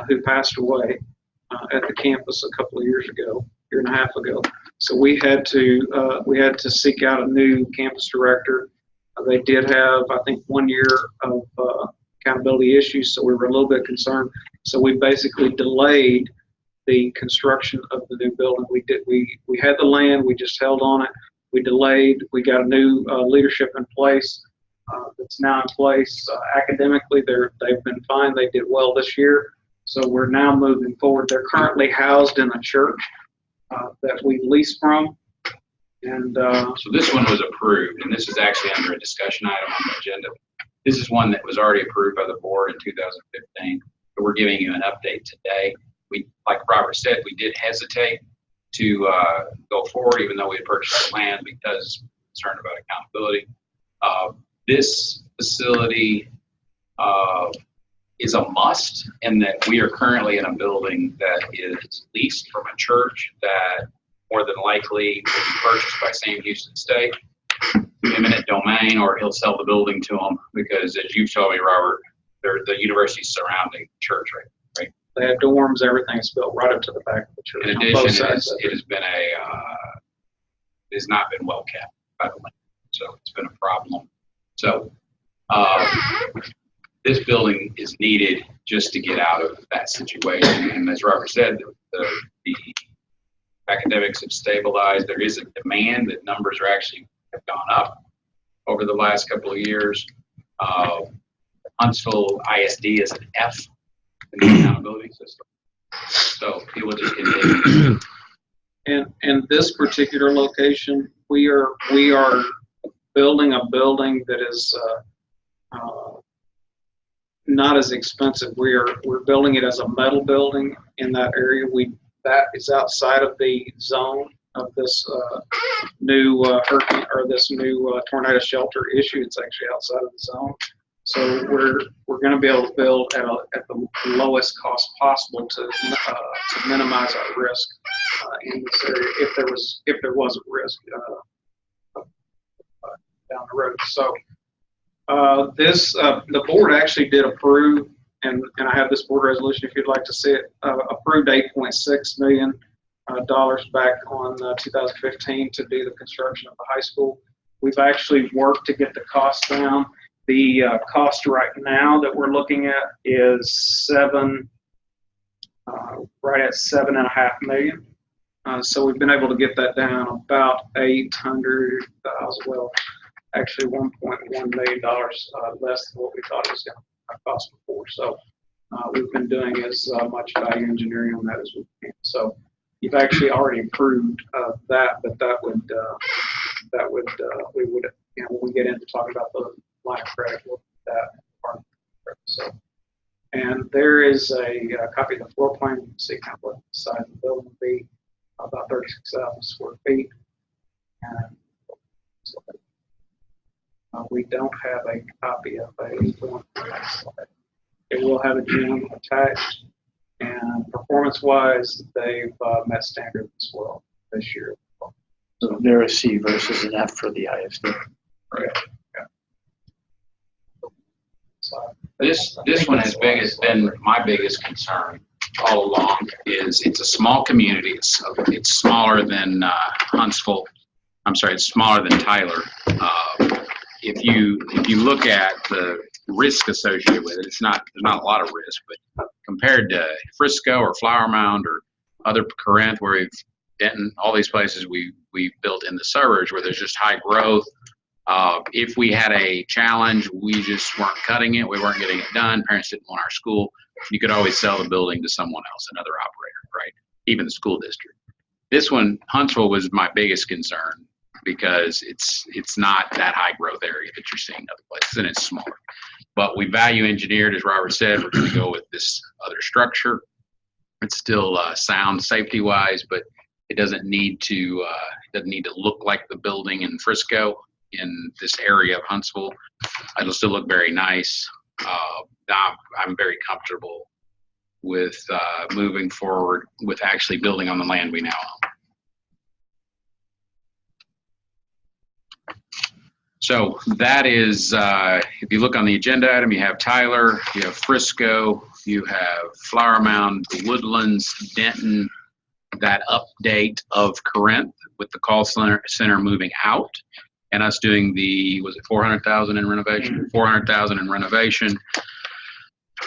who passed away at the campus a couple of years ago, year and a half ago. So we had to seek out a new campus director. They did have, I think, 1 year of accountability issues, so we were a little bit concerned. So we basically delayed the construction of the new building. We had the land, we just held on it. We delayed. We got a new leadership in place that's now in place. Academically, they've been fine. They did well this year. So we're now moving forward. They're currently housed in a church that we lease from. And so this one was approved, and this is actually under a discussion item on the agenda. This is one that was already approved by the board in 2015, but we're giving you an update today. Like Robert said, we did hesitate to go forward, even though we had purchased the land because concerned about accountability. This facility is a must in that we are currently in a building that is leased from a church that more than likely will be purchased by Sam Houston State, eminent domain, or he'll sell the building to them because, as you've told me, Robert, the university's surrounding the church, right? They have dorms, everything is built right up to the back of the church. In on both addition, sides of it has been it has not been well kept by the land, so it's been a problem. So this building is needed just to get out of that situation. And as Robert said, the academics have stabilized. There is a demand that numbers are actually have gone up over the last couple of years. Huntsville ISD is an F in the accountability system. So it will just continue. In this particular location, we are building a building that is not as expensive. We're building it as a metal building in that area. That is outside of the zone of this new hurricane or this new tornado shelter issue. It's actually outside of the zone. So we're going to be able to build at the lowest cost possible to minimize our risk in this area if there was a risk down the road. So the board actually did approve, and I have this board resolution if you'd like to see it, approved $8.6 million back on 2015 to do the construction of the high school. We've actually worked to get the cost down. The cost right now that we're looking at is right at $7.5 million. So we've been able to get that down about $800,000. Well, actually $1.1 million less than what we thought it was going to cost before. So we've been doing as much value engineering on that as we can. So you've actually already approved that, but that would we would, when we get into talking about the line of credit, we'll look at that. So, and there is a copy of the floor plan. You can see kind of what the size of the building will be, about 36,000 square feet. And so, we don't have a copy of a form. It will have a gym attached, and performance-wise, they've met standard as well this year. So they're a C versus an F for the ISD. Right. Yeah. So, This one has been my biggest concern all along. It's a small community. It's smaller than Huntsville. I'm sorry, it's smaller than Tyler. If you look at the risk associated with it, there's not a lot of risk, but compared to Frisco or Flower Mound or other Corinth, where Denton, all these places we built in the suburbs where there's just high growth. If we had a challenge, we just weren't cutting it. We weren't getting it done. Parents didn't want our school. You could always sell the building to someone else, another operator, right? Even the school district. This one, Huntsville, was my biggest concern because it's not that high growth area that you're seeing other places, and it's smaller. But we value engineered, as Robert said. We're going to go with this other structure. It's still sound safety wise, but it doesn't need to look like the building in Frisco. In this area of Huntsville, it'll still look very nice. I'm very comfortable with moving forward with actually building on the land we now own. So that is, if you look on the agenda item, you have Tyler, you have Frisco, you have Flower Mound, the Woodlands, Denton, that update of Corinth with the call center moving out, and us doing was it 400,000 in renovation? 400,000 in renovation.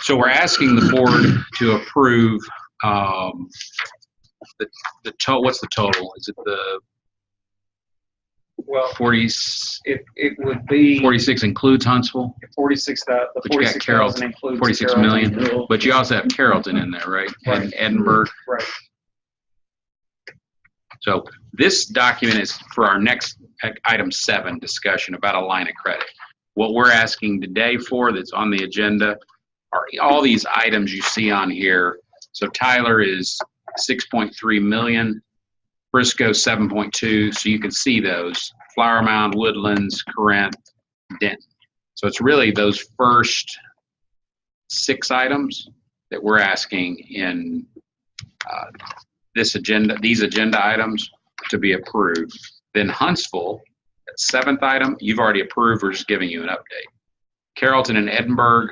So we're asking the board to approve what's the total? Is it the 40? It would be 46 includes Huntsville. 46. The But you got 46,000 includes 46 Carrollton. million. But you also have Carrollton in there, right? Right. And Edinburgh. Right. So this document is for our next item 7 discussion about a line of credit. What we're asking today for that's on the agenda are all these items you see on here. So Tyler is 6.3 million. Briscoe 7.2, so you can see those. Flower Mound, Woodlands, Corinth, Denton. So it's really those first 6 items that we're asking in these agenda items to be approved. Then Huntsville, that 7th item, you've already approved. We're just giving you an update. Carrollton and Edinburgh,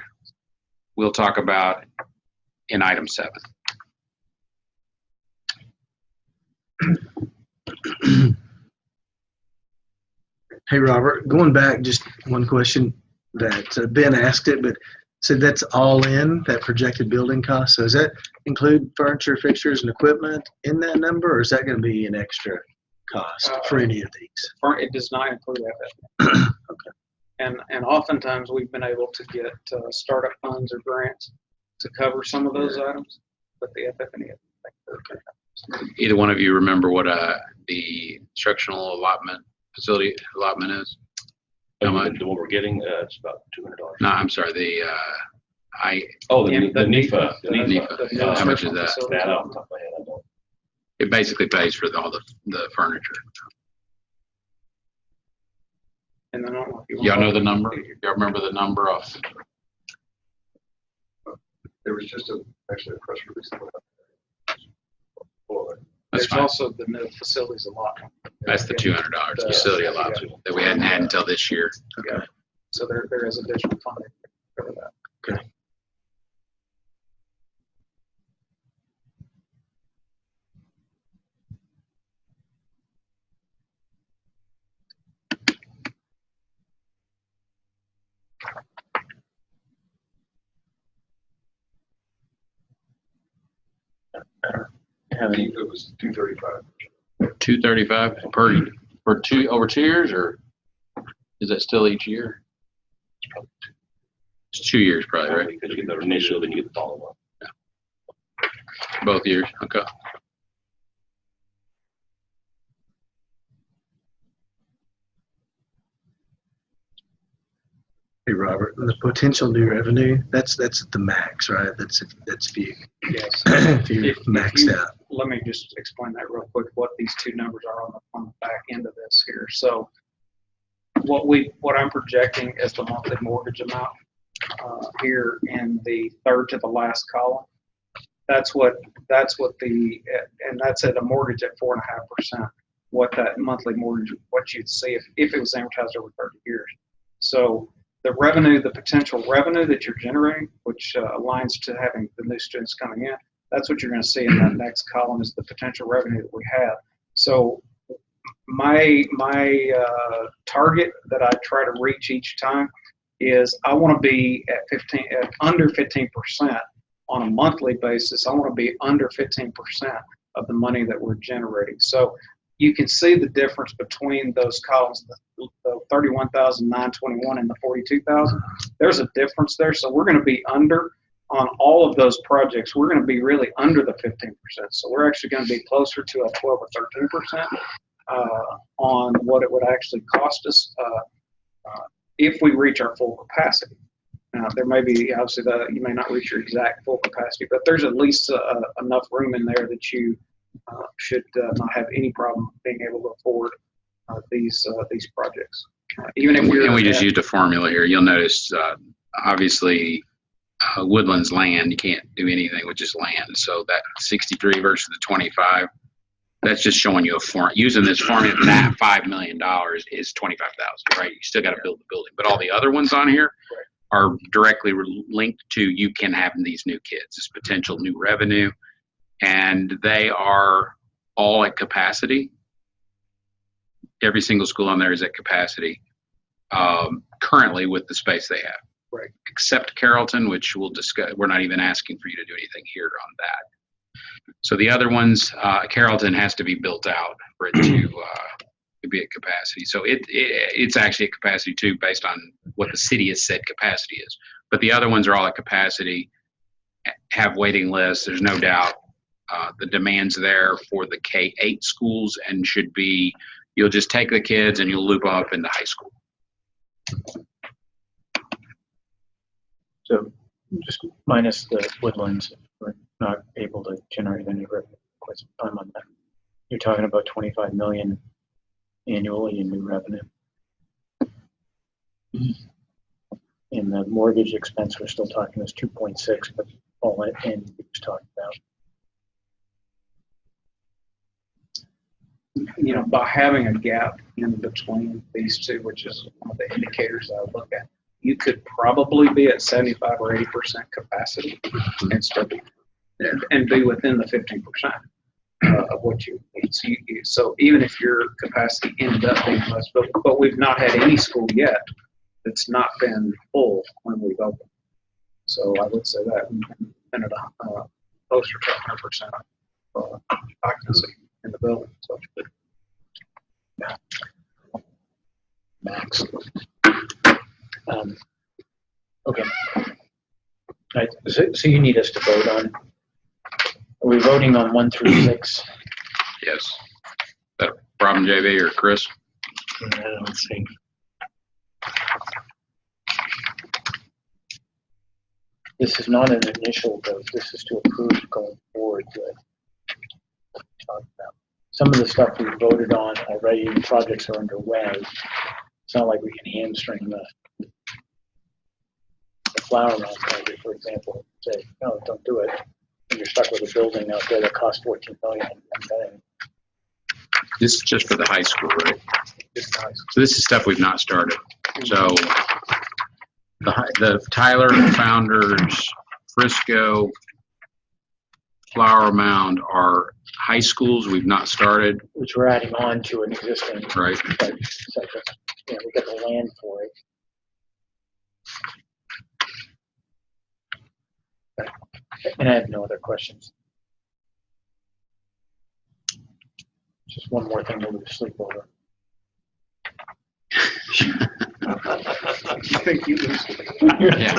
we'll talk about in item 7. Hey, Robert, going back, just one question that Ben asked it, but said that's all in that projected building cost. So does that include furniture, fixtures, and equipment in that number, or is that going to be an extra cost for any of these? It does not include that. Okay. And oftentimes we've been able to get startup funds or grants to cover some of those items, but the FF&E. Okay. Either one of you remember what the instructional facility allotment is? How much? The one we're getting, it's about $200. No, I'm sorry. The NIFA. NIFA. How much is that? That off the top of my head, I don't. It basically pays for all the furniture. And then I don't know if you Y'all know the number? Y'all remember the number off? There was just actually a press release. That's There's fine. also the new facilities allotment. That's the $200 facility allotment that we hadn't had until this year. Okay. So there is additional funding for that. Okay. It was 235. 235 for over 2 years, or is that still each year? It's 2 years probably, right? Because you get the initial, then you get the follow-up. Both years. Okay. Hey, Robert, and the potential new revenue, that's at the max, right? That's if you Yes. if you're If maxed you- out. Let me just explain that real quick, what these two numbers are on the back end of this here. So what I'm projecting is the monthly mortgage amount here in the third to the last column. That's what and that's at a mortgage at 4.5%. What that monthly mortgage, what you'd see if it was amortized over 30 years. So the revenue, the potential revenue that you're generating, which aligns to having the new students coming in, that's what you're going to see in that next column is the potential revenue that we have. So my target that I try to reach each time is I want to be at under 15% on a monthly basis. I want to be under 15% of the money that we're generating. So you can see the difference between those columns, the 31,921 and the 42,000. There's a difference there. So we're going to be under on all of those projects. We're going to be really under the 15%. So we're actually going to be closer to a 12 or 13% on what it would actually cost us if we reach our full capacity. Now, there may be, obviously, you may not reach your exact full capacity, but there's at least enough room in there that you should not have any problem being able to afford these projects. Even if And we just used a formula here. You'll notice, obviously, Woodlands land, you can't do anything with just land. So that 63 versus the 25, that's just showing you using this formula. That $5 million is 25,000, right? You still got to build the building, but all the other ones on here are directly linked to you can have these new kids, this potential new revenue, and they are all at capacity. Every single school on there is at capacity currently with the space they have. Right. Except Carrollton, which we'll discuss. We're not even asking for you to do anything here on that. So the other ones, Carrollton has to be built out for it to be at capacity. So it's actually at capacity too, based on what the city has said capacity is. But the other ones are all at capacity, have waiting lists. There's no doubt the demand's there for the K-8 schools, and should be. You'll just take the kids and you'll loop them up into high school. So just minus the Woodlands, we're not able to generate any revenue quite some time on that. You're talking about 25 million annually in new revenue. In the mortgage expense, we're still talking is 2.6, but all in we was talking about. You know, by having a gap in between these two, which is one of the indicators I look at, you could probably be at 75 or 80% capacity and still be, and be within the 15% of what you need. So even if your capacity ended up being less, but we've not had any school yet that's not been full when we've opened. So I would say that we've been at closer to 100% occupancy in the building. So. Max. Okay. Right. So you need us to vote on. Are we voting on 1 through 6? Yes. Is that a problem, JV or Chris? Let's see. This is not an initial vote. This is to approve going forward with. Talk about. Some of the stuff we voted on already, the projects are underway. It's not like we can hamstring the flower mound project, for example, say, no, don't do it. And you're stuck with a building out there that costs $14 million. This is just for the high school, right? Just nice. So this is stuff we've not started. So the Tyler, Founders, Frisco, Flower Mound are high schools we've not started. Which we're adding on to an existing. Right. Yeah, we got the land for it. And I have no other questions. Just one more thing to lose sleep over. I think you lose. Yeah.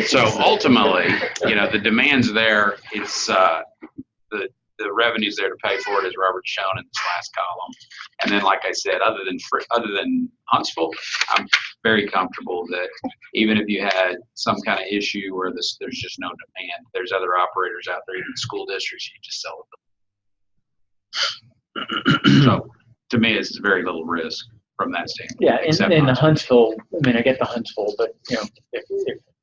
So ultimately, you know, the demand's there. It's the revenue's there to pay for it, as Robert's shown in this last column. And then, like I said, other than Huntsville, I'm very comfortable that even if you had some kind of issue where there's just no demand, there's other operators out there, even school districts, you just sell it. So to me, it's very little risk from that standpoint. Yeah, in the Huntsville, I mean, I get the Huntsville, but you know, if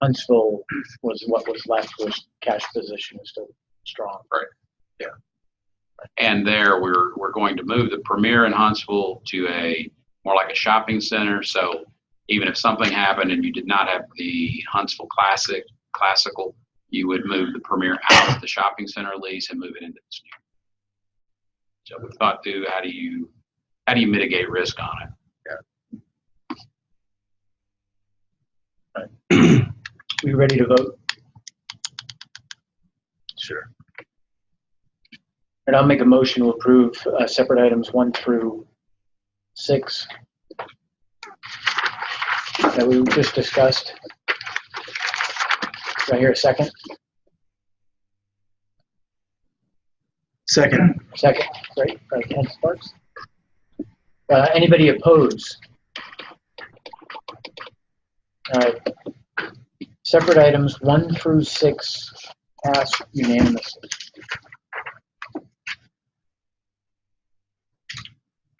Huntsville was what was left, was cash position is still strong. Right. Yeah. And there we're going to move the Premier in Huntsville to a more like a shopping center. So even if something happened and you did not have the Huntsville Classical, you would move the Premier out of the shopping center lease and move it into this new. So we thought through how do you mitigate risk on it? Yeah. Right. We ready to vote? Sure. And I'll make a motion to approve separate items 1 through 6 that we just discussed. Do I hear a second? Second. Second, great. Ken Sparks. Anybody opposed? All right. Separate items 1 through 6 pass unanimously.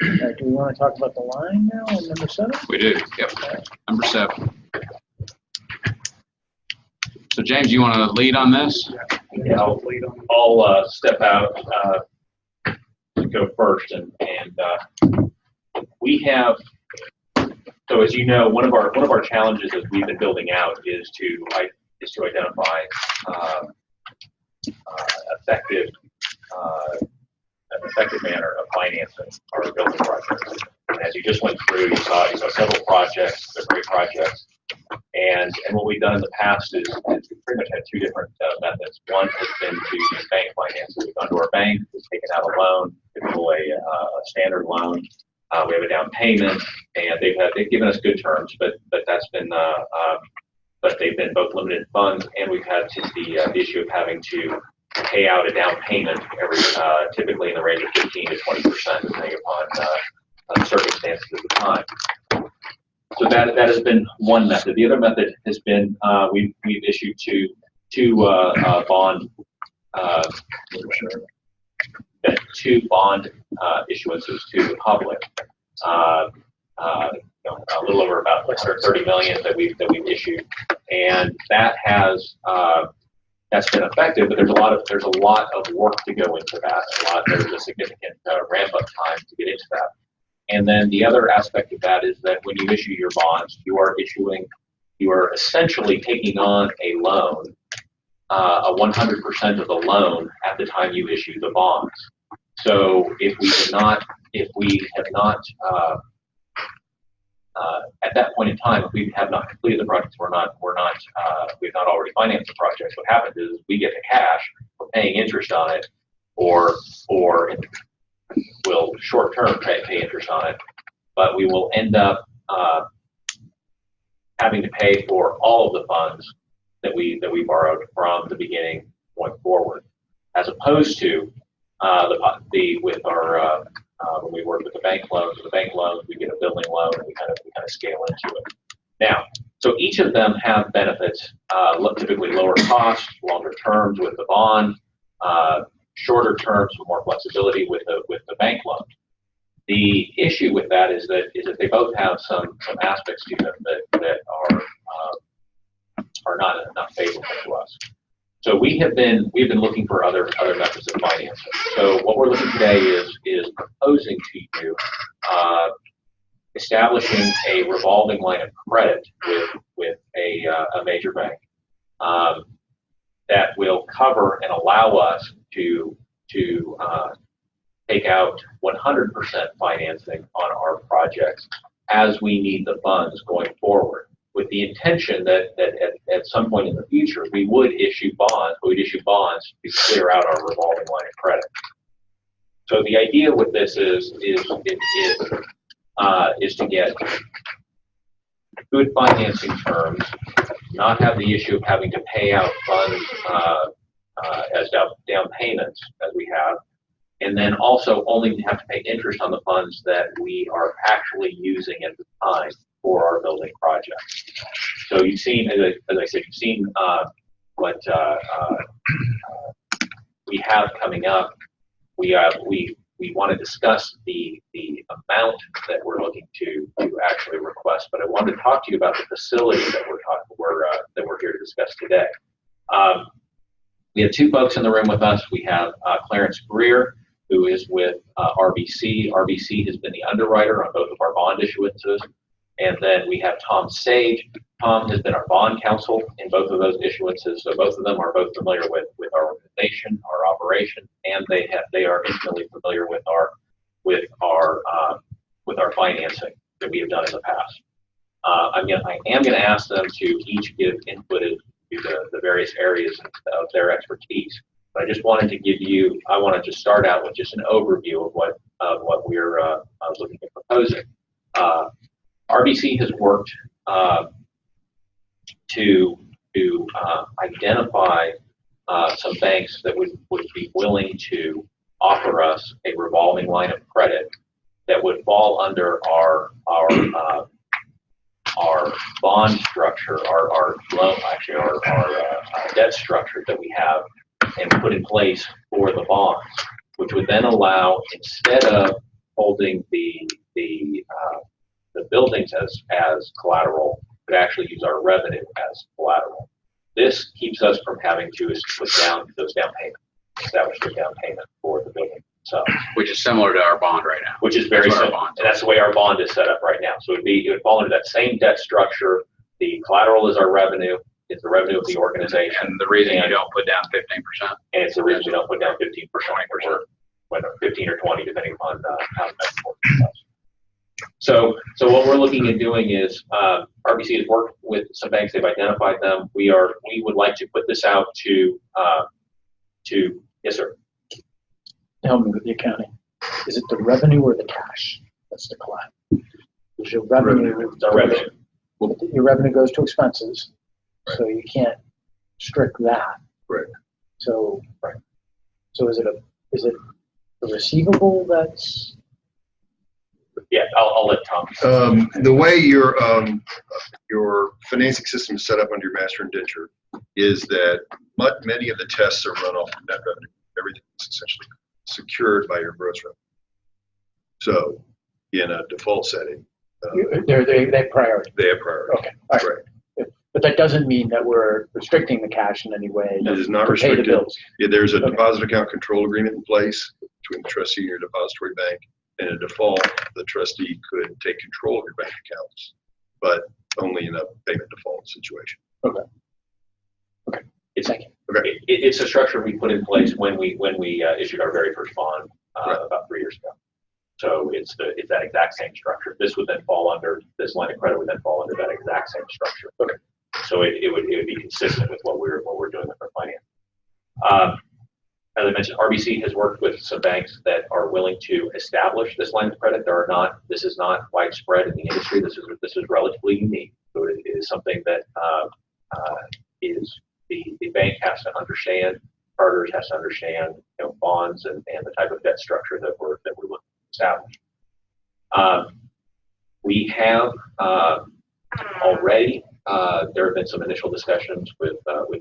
Right, do we want to talk about the line now on number 7? We do. Yep. Number 7. So James, you want to lead on this? Yeah, I'll step out to go first, and we have. So as you know, one of our challenges as we've been building out is to identify an effective manner of financing our building projects. And as you just went through, you saw several projects, they're great projects. And what we've done in the past is we've pretty much had 2 different methods. One has been to use bank financing. We've gone to our bank, we've taken out a loan, typically a standard loan. We have a down payment, and they've given us good terms, but that's been but they've been both limited funds, and we've had the issue of having to pay out a down payment typically in the range of 15 to 20%, depending upon circumstances at the time. So that has been one method. The other method has been we've issued two bond been 2 bond issuances to the public. A little over about 30 million that we've issued, and that has that's been effective. But there's a lot of work to go into that. There's a significant ramp up time to get into that. And then the other aspect of that is that when you issue your bonds, you are essentially taking on a loan, a 100% of the loan at the time you issue the bonds. So if we have not at that point in time, if we have not completed the projects, we've not already financed the projects, what happens is we get the cash, we're paying interest on it, or will short-term pay interest on it, but we will end up having to pay for all of the funds that we borrowed from the beginning going forward, as opposed to with our when we work with the bank loans. With the bank loans, we get a building loan, and we kind of scale into it. Now, so each of them have benefits. Typically lower costs, longer terms with the bond, shorter terms with more flexibility with the bank loan. The issue with that is that they both have some aspects to them that are not favorable to us. So we've been looking for other methods of financing. So what we're looking today is proposing to you establishing a revolving line of credit with a major bank that will cover and allow us to take out 100% financing on our projects as we need the funds going forward, with the intention that at some point in the future we would issue bonds. We would issue bonds to clear out our revolving line of credit. So the idea with this is to get good financing terms, not have the issue of having to pay out funds as down payments as we have, and then also only have to pay interest on the funds that we are actually using at the time for our building projects. So you've seen, as I said, you've seen what we have coming up. We want to discuss the amount that we're looking to actually request, but I wanted to talk to you about the facility that we're here to discuss today. We have 2 folks in the room with us. We have Clarence Greer, who is with RBC. RBC has been the underwriter on both of our bond issuances. And then we have Tom Sage. Tom has been our bond counsel in both of those issuances. So both of them are both familiar with our organization, our operation, and they are intimately familiar with our financing that we have done in the past. I am going to ask them to each give input into the various areas of their expertise. But I just wanted to I wanted to start out with just an overview of what we're looking at proposing. RBC has worked to identify some banks that would be willing to offer us a revolving line of credit that would fall under our bond structure, our debt structure that we have and put in place for the bonds, which would then allow, instead of holding the buildings as collateral, could actually use our revenue as collateral. This keeps us from having to put down those down payments, establish the down payment for the building itself. Which is similar to our bond right now. Which is very similar, and that's the way our bond is set up right now. So it would fall into that same debt structure. The collateral is our revenue. It's the revenue of the organization. And the reason you don't put down 15%. And it's the reason we don't put down 15%, or 15 or 20, depending upon how the bank works. So what we're looking at doing is RBC has worked with some banks. They've identified them. We would like to put this out to yes, sir. Help me with the accounting. Is it the revenue or the cash? That's the collateral. Is your revenue? It's our revenue. Your revenue goes to expenses, right. So you can't strict that. Right. So right. So is it a receivable that's? Yeah, I'll let Tom. The way your financing system is set up under your master indenture is that many of the tests are run off of net revenue. Everything is essentially. secured by your gross revenue. So in a default setting, They have priority. they have priority. Okay, all right. Right. But that doesn't mean that we're restricting the cash in any way. It is not to pay the restricted. bills. Yeah, there's a Okay. deposit account control agreement in place between the trustee and your depository bank. In a default, the trustee could take control of your bank accounts, but only in a payment default situation. Thank you. It's a structure we put in place when we issued our very first bond about 3 years ago. So it's that exact same structure. This line of credit would then fall under that exact same structure. Okay. So it would be consistent with what we're doing with our finance. As I mentioned, RBC has worked with some banks that are willing to establish this line of credit. This is not widespread in the industry. This is relatively unique. So it is something that is the bank has to understand. Charters has to understand, bonds and the type of debt structure that we're looking to establish. We have already. There have been some initial discussions with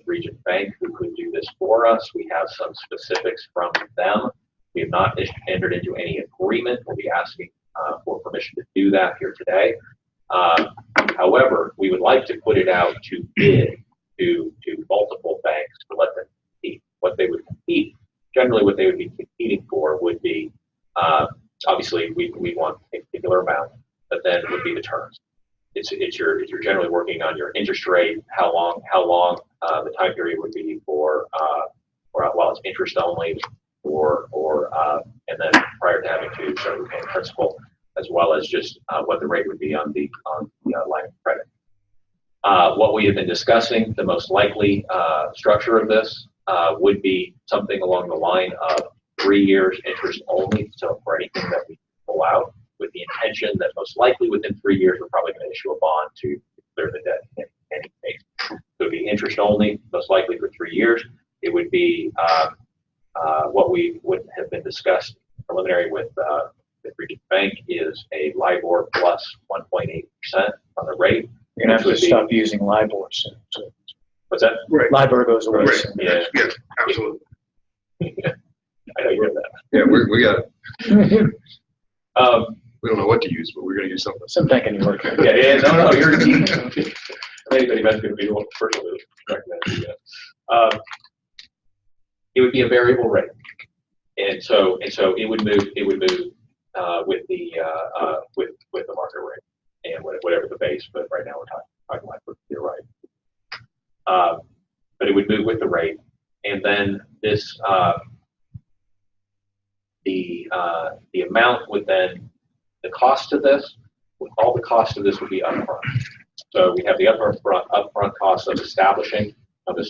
Region Bank who could do this for us. We have some specifics from them. We have not entered into any agreement. We'll be asking for permission to do that here today. However, we would like to put it out to bid to multiple banks to let them compete. What they would compete, generally what they would be competing for would be, obviously we want a particular amount, but then it would be the terms. You're generally working on your interest rate, how long the time period would be for while it's interest only, and then prior to having to start repaying principal, as well as just what the rate would be on the line of credit. What we have been discussing, the most likely structure of this would be something along the line of 3 years interest only. So for anything that we pull out, with the intention that most likely within 3 years, we're probably going to issue a bond to clear the debt in any case. So it would be interest only, most likely for 3 years. It would be what we would have been discussed preliminary with Region Bank is a LIBOR plus 1.8% on the rate. You're going to have to stop using LIBOR soon. So What's that? Right. LIBOR goes away Right. soon. Yeah. Yes, absolutely. I know you heard that. Yeah, we got it. Um, We don't know what to use, but we're going to use something. Some bank in New York. Yeah, no, you're anybody that's going to be the one person to recommend you. It would be a variable rate, and so it would move with the market rate and whatever the base. But right now we're talking like you're right. But it would move with the rate, and then this the amount would then. The cost of this, all the cost of this would be upfront. So we have the upfront cost of establishing the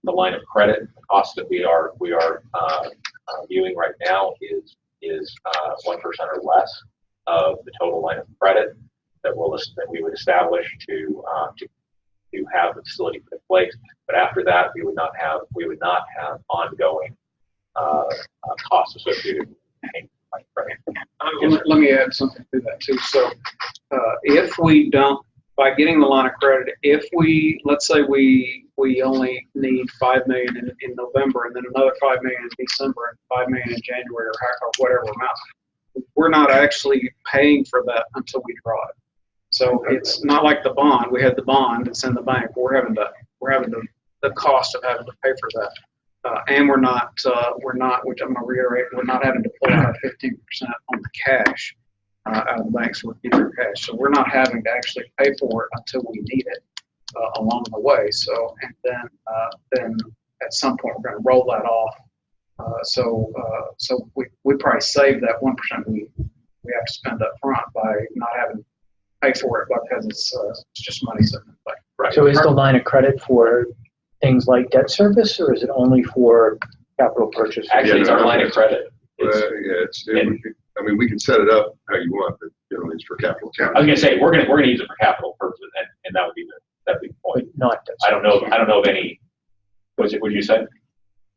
line of credit. The cost that we are viewing right now is 1% or less of the total line of credit that we would establish to have the facility put in place. But after that, we would not have ongoing costs associated with paying the line of credit. Let me add something to that too. So if we don't, by getting the line of credit, let's say we only need $5 million in November and then another $5 million in December and $5 million in January or whatever amount, we're not actually paying for that until we draw it. So it's not like the bond. We had the bond, it's in the bank. We're having the cost of having to pay for that. And we're not, which I'm going to reiterate, we're not having to pull out 15% on the cash out of the banks with either cash. So we're not having to actually pay for it until we need it along the way. So, and then at some point we're going to roll that off. So we probably save that 1% we have to spend up front by not having to pay for it because it's just money sitting in the bank. Right. So is the line of credit for things like debt service, or is it only for capital purchase? Actually, it's our line of credit. We can set it up how you want, but generally it's for capital I was accounting. going to say we're going to use it for capital purposes, and that would be the point. But not debt I don't know of any. What did you say?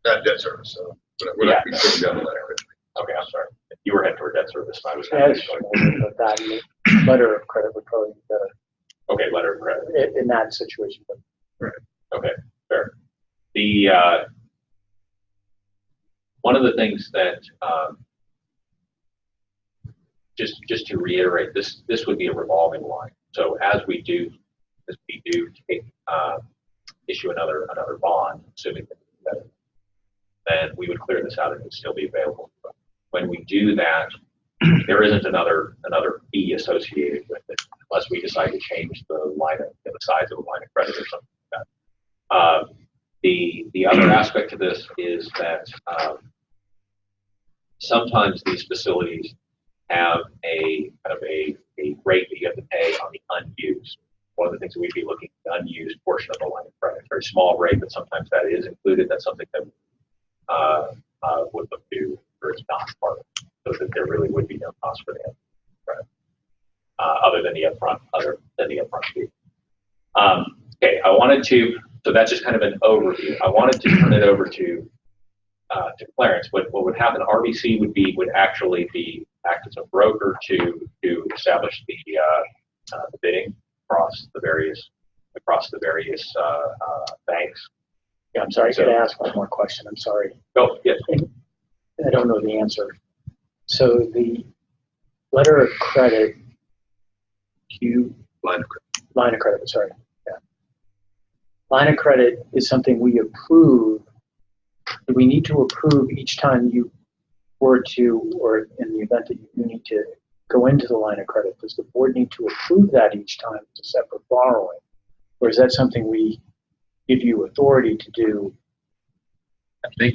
Not debt service, so we're not putting down the letter. Okay, I'm sorry. You were heading toward debt service. I was service. But that letter of credit would probably be better okay. Letter of credit in that situation. Okay, fair. one of the things that, just to reiterate, this would be a revolving line. So as we do take, issue another bond, assuming that, then we would clear this out and it would still be available. But when we do that, there isn't another fee associated with it unless we decide to change the size of the line of credit or something like that. The other aspect of this is that sometimes these facilities have a kind of a rate that you have to pay on the unused. One of the things that we'd be looking at the unused portion of the line of credit. Very small rate, but sometimes that is included. That's something that would look to, or it's not part of it, so that there really would be no cost for the credit, other than the upfront fee. Okay, so that's just kind of an overview. I wanted to turn it over to Clarence. What would happen? RBC would actually act as a broker to establish the bidding across the various banks. Yeah, I'm sorry. Could I ask one more question? I'm sorry. Oh, yes. I don't know the answer. So the letter of credit, line of credit. Sorry. Yeah. Line of credit is something we approve. Do we need to approve each time you were to, or in the event that you do need to go into the line of credit? Does the board need to approve that each time as a separate borrowing? Or is that something we give you authority to do? I think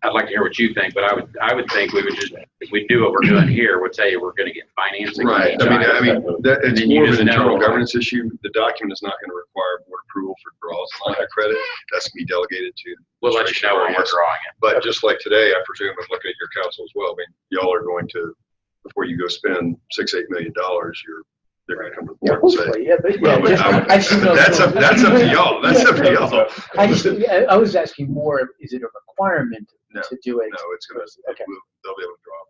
I'd like to hear what you think, but I would think we would just, if we do what we're doing here, we'd say we're going to get financing. Right. each item. I mean, it's then you more of just an know, internal like- governance issue. The document is not going to require board approval for draws of line of credit. That's going to be delegated to. We'll let you know when we're drawing it. But just like today, I presume, I'm looking at your council as well. I mean, y'all are going to, before you go spend $6-8 million, they're going to come to the Yeah, board and say, hopefully, yeah, but well, I just know. that's up to y'all. That's up to y'all. I was asking more, is it a requirement No, to do it? No, it's going to, Okay. they'll be able to draw it.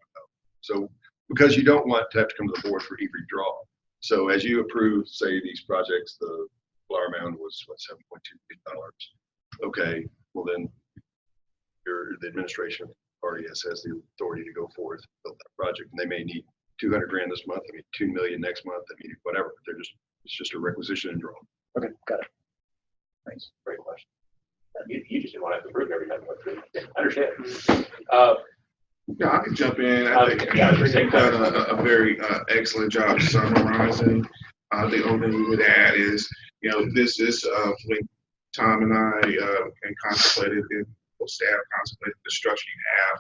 So, because you don't want to have to come to the board for every draw. So as you approve, say, these projects, the Flower Mound was, what, $7.2 million. Okay, well then, the administration of RES has the authority to go forth, build that project, and they may need $200,000 this month, I mean, $2 million next month, I mean, whatever. It's just a requisition and draw. Okay, got it. Thanks. Great question. You just didn't want to have to approve every time you went through. I understand. Yeah, I can jump in. I think you've done a very excellent job summarizing. The only thing we would add is, this is when Tom and I and contemplated, and staff contemplated the structure you have.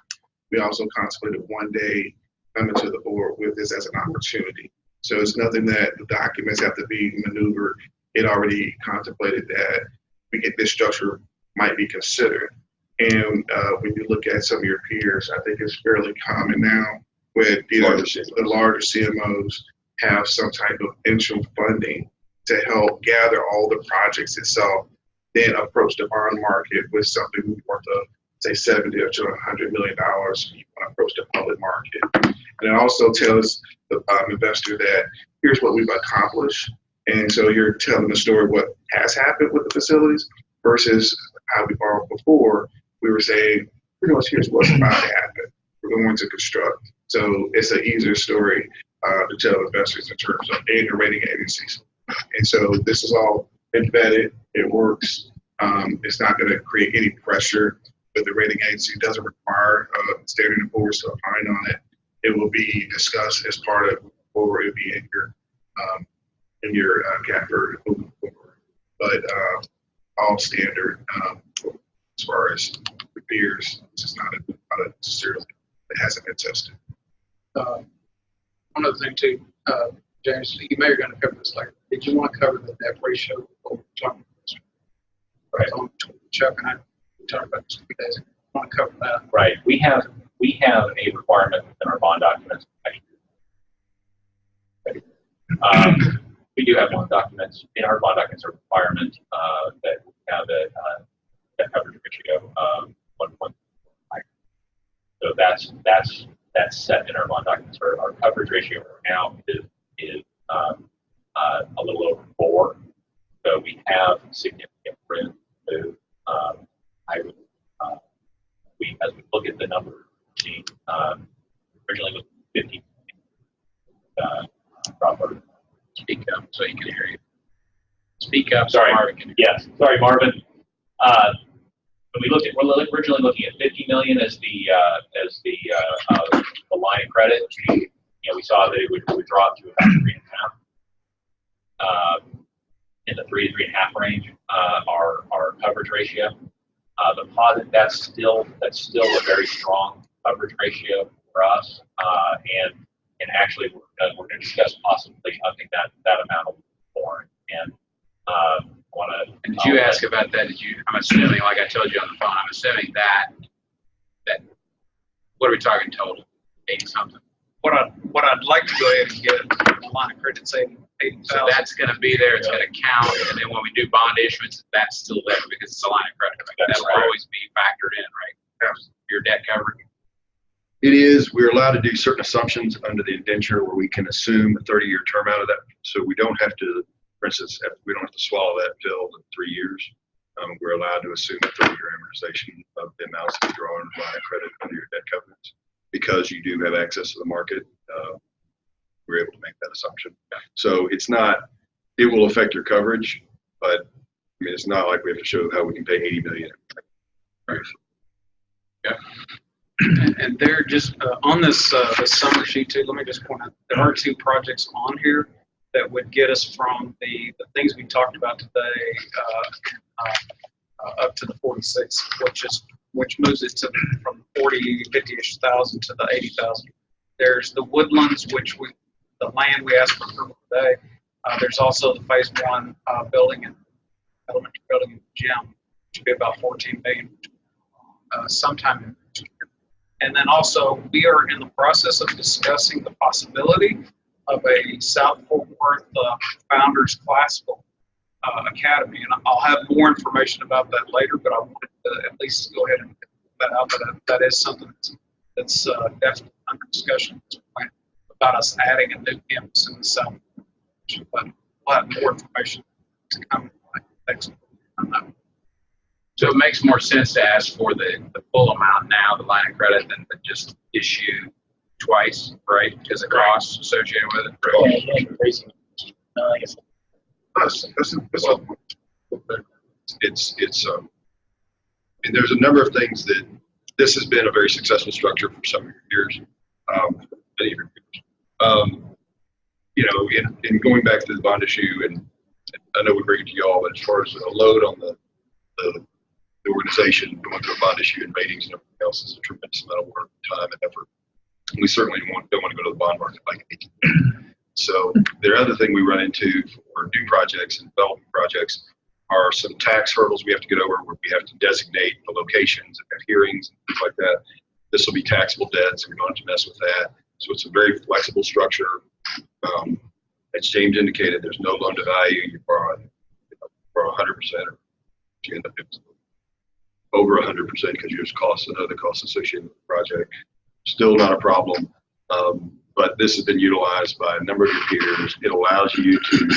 We also contemplated one day coming to the board with this as an opportunity. So it's nothing that the documents have to be maneuvered. It already contemplated that we get this structure might be considered. And when you look at some of your peers, I think it's fairly common now with either the larger CMOs have some type of interim funding to help gather all the projects itself, then approach the bond market with something worth of, say, $70 to $100 million. You want to approach the public market. And it also tells the investor that here's what we've accomplished. And so you're telling the story of what has happened with the facilities versus how we borrowed before. We were saying, pretty much here's what's about to happen. We're going to construct. So it's an easier story to tell investors in terms of the rating agencies. And so this is all embedded. It works. It's not going to create any pressure with the rating agency. It doesn't require Standard & Poor's to opine on it. It will be discussed as part of, or it will be in your CAFR moving forward. But all standard as far as the peers. This is not necessarily, it hasn't been tested. One other thing too, James, you may have going to cover this later. Did you want to cover the debt ratio? Right. Chuck and I talked about this 2 days ago. I want to cover that. Right. We have a requirement in our bond documents. We do have bond documents. In our bond documents, a requirement that we have a debt coverage ratio of 1.5. So that's set in our bond documents. Our coverage ratio right now is a little over 4. So we have significant room to move. I would as we look at the number, originally was 50. Proper. Speak up so he can hear you. Speak up. Sorry, Marvin. yes. Sorry, Marvin. When we're originally looking at 50 million as the line of credit. We saw that it would drop to about 3.5. In the 3 to 3.5 range, our coverage ratio. The positive, that's still a very strong coverage ratio for us. And actually, we're going to discuss possibly upping that amount of more. And And did you ask about that? I'm assuming, like I told you on the phone, I'm assuming that what are we talking total? 80 something. What I'd like to go ahead and get a line of credit, say 80,000. So that's going to be there. It's going to count, and then when we do bond issuance, that's still there because it's a line of credit. Right? That's That'll right. always be factored in, right? Your debt coverage. It is, we're allowed to do certain assumptions under the indenture where we can assume a 30-year term out of that. So we don't have to, for instance, we don't have to swallow that pill in 3 years. We're allowed to assume a 30-year amortization of the amounts that you draw on line of credit under your debt covenants. Because you do have access to the market, we're able to make that assumption. So it will affect your coverage, but I mean, it's not like we have to show how we can pay 80 million. Right. Yeah. And they're just on this the summary sheet too. Let me just point out there are 2 projects on here that would get us from the things we talked about today up to the 46, which moves it to from 40, 50-ish thousand to the 80,000. There's the Woodlands, the land we asked for approval today. There's also the phase 1 building and elementary building and gym, which would be about 14 million sometime in next year. And then also we are in the process of discussing the possibility of a South Fort Worth Founders Classical Academy, and I'll have more information about that later. But I wanted to at least go ahead and get that out. That is something that's definitely under discussion at this point about us adding a new campus in the South. But we'll have more information to come next week on that. So it makes more sense to ask for the full amount now, the line of credit, than to just issue twice, right? Because of costs associated with it. Right? Yeah, crazy. I guess. And there's a number of things that this has been a very successful structure for some of your years, many of your years. In going back to the bond issue, and I know we bring it to y'all, but as far as a load on the organization going through a bond issue and ratings and everything else is a tremendous amount of work, time, and effort. We certainly don't want to go to the bond market like it. So the other thing we run into for new projects and development projects are some tax hurdles we have to get over where we have to designate the locations and have hearings and things like that. This will be taxable debt, so we don't have to mess with that. So it's a very flexible structure. As James indicated, there's no loan to value. You borrow 100%, or you end up over 100% because there's costs and other costs associated with the project. Still not a problem, but this has been utilized by a number of your peers. It allows you to,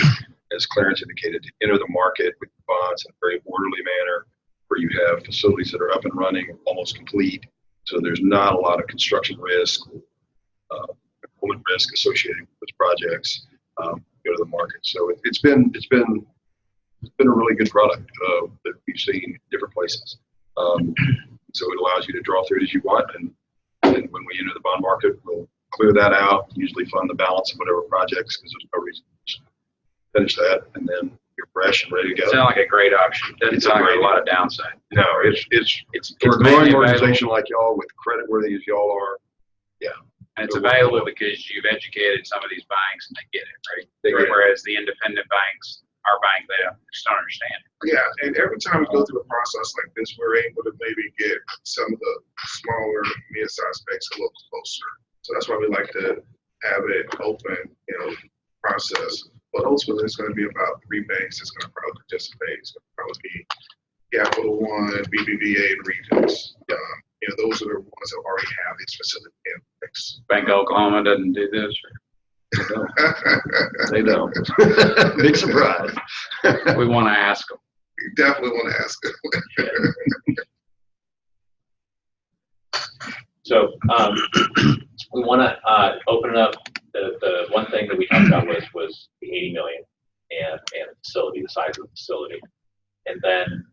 as Clarence indicated, to enter the market with bonds in a very orderly manner where you have facilities that are up and running, almost complete. So there's not a lot of construction risk, employment risk associated with those projects. Go to the market. So it's been a really good product that we've seen in different places. So it allows you to draw through it as you want, and when we enter the bond market, we'll clear that out, usually fund the balance of whatever projects because there's no reason to finish that, and then you're fresh and ready to go. Sound like a great option. Doesn't sound like a lot of downside. No, it's for a growing organization like y'all with credit worthy as y'all are. Yeah. And it's available because you've educated some of these banks and they get it, right? Whereas the independent banks, our bank, they just don't understand it. Yeah, and every time we go through a process like this, we're able to maybe get some of the smaller, mid-sized banks a little closer. So that's why we like to have it open, process. But ultimately, it's going to be about 3 banks that's going to probably participate. It's going to probably be Capital One, BBVA, and Regions. Those are the ones that already have these facilities in place. Bank of Oklahoma doesn't do this. They don't. Big surprise. We want to ask them. You definitely want to ask them. So we want to open it up. The one thing that we talked about was the 80 million and the facility, the size of the facility, and then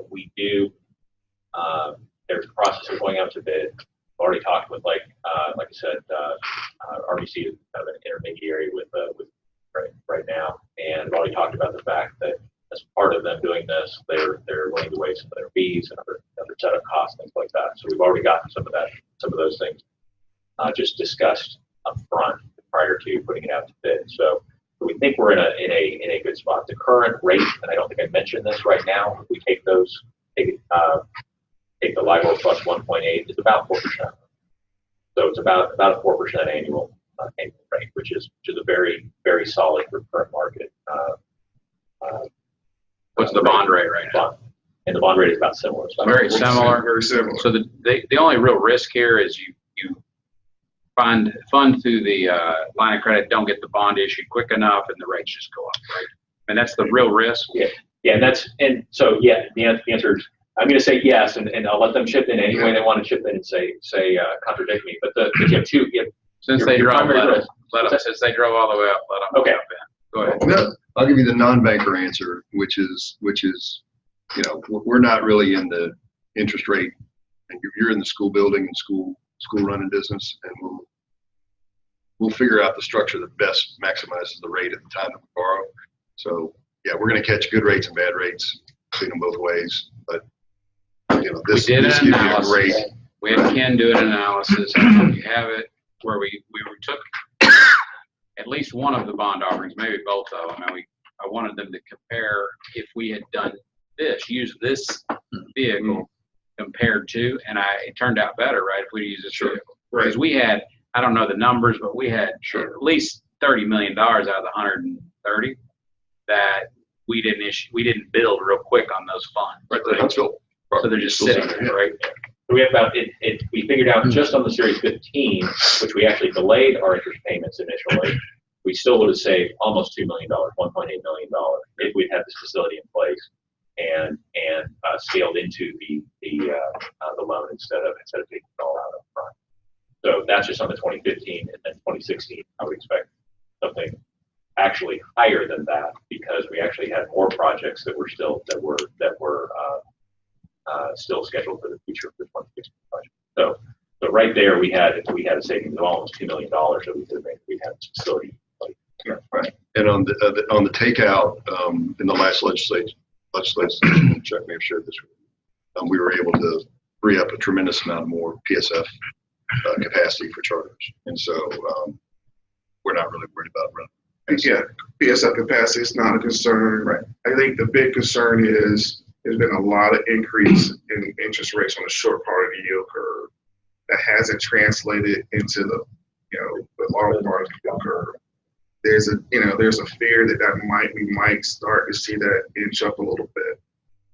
we do. There's a process of going out to bid. I've already talked with like I said, RBC is kind of an intermediary with right now, and I've already talked about the fact that as part of them doing this, they're willing to waive some of their fees and other setup costs, things like that. So we've already gotten some of those things just discussed up front prior to putting it out to bid. So we think we're in a good spot. The current rate, and I don't think I mentioned this right now, if we take the LIBOR plus 1.8, it's about 4%. So it's about a 4% annual rate, which is a very, very solid for current market. What's the bond rate right now? And the bond rate is about similar. It's about Very 4%. similar. Very similar. So the only real risk here is you fund through the line of credit, don't get the bond issued quick enough, and the rates just go up, right? And that's the real risk. Yeah, and so the answer is I'm going to say yes, and I'll let them chip in any way they want to chip in and say contradict me. But you have two. Since they drove, since they drove all the way up, let them Okay. jump in. Go ahead. No, I'll give you the non-banker answer, which is, we're not really in the interest rate. And you're in the school building and school running business, and we'll figure out the structure that best maximizes the rate at the time that we borrow. So yeah, we're going to catch good rates and bad rates, see them both ways. But this gives you a great. We had Ken do an analysis. I don't know if you have it, where we took at least one of the bond offerings, maybe both of them, and I wanted them to compare if we had done this, use this vehicle compared to, and it turned out better, right, if we use this vehicle. Because we had, I don't know the numbers, but we had at least $30 million out of the 130 that we didn't build real quick on those funds. Right, So they're just sitting there, right? We have we figured out just on the Series 15, which we actually delayed our interest payments initially, we still would have saved almost $2 million, $1.8 million, if we'd had this facility in place and scaled into the loan instead of taking it all out up front. So that's just on the 2015, and then 2016, I would expect something actually higher than that, because we actually had more projects that were still scheduled for the future for the 2016 project. So right there we had a savings of almost $2 million that we could make. We had this facility. Right. And on the takeout in the last legislation, Chuck may have shared this with you, we were able to free up a tremendous amount more PSF capacity for charters, and so we're not really worried about running. Yeah, PSF capacity is not a concern. Right. I think the big concern is there's been a lot of increase in interest rates on the short part of the yield curve that hasn't translated into the long part of the yield curve. There's a fear that we might start to see that inch up a little bit,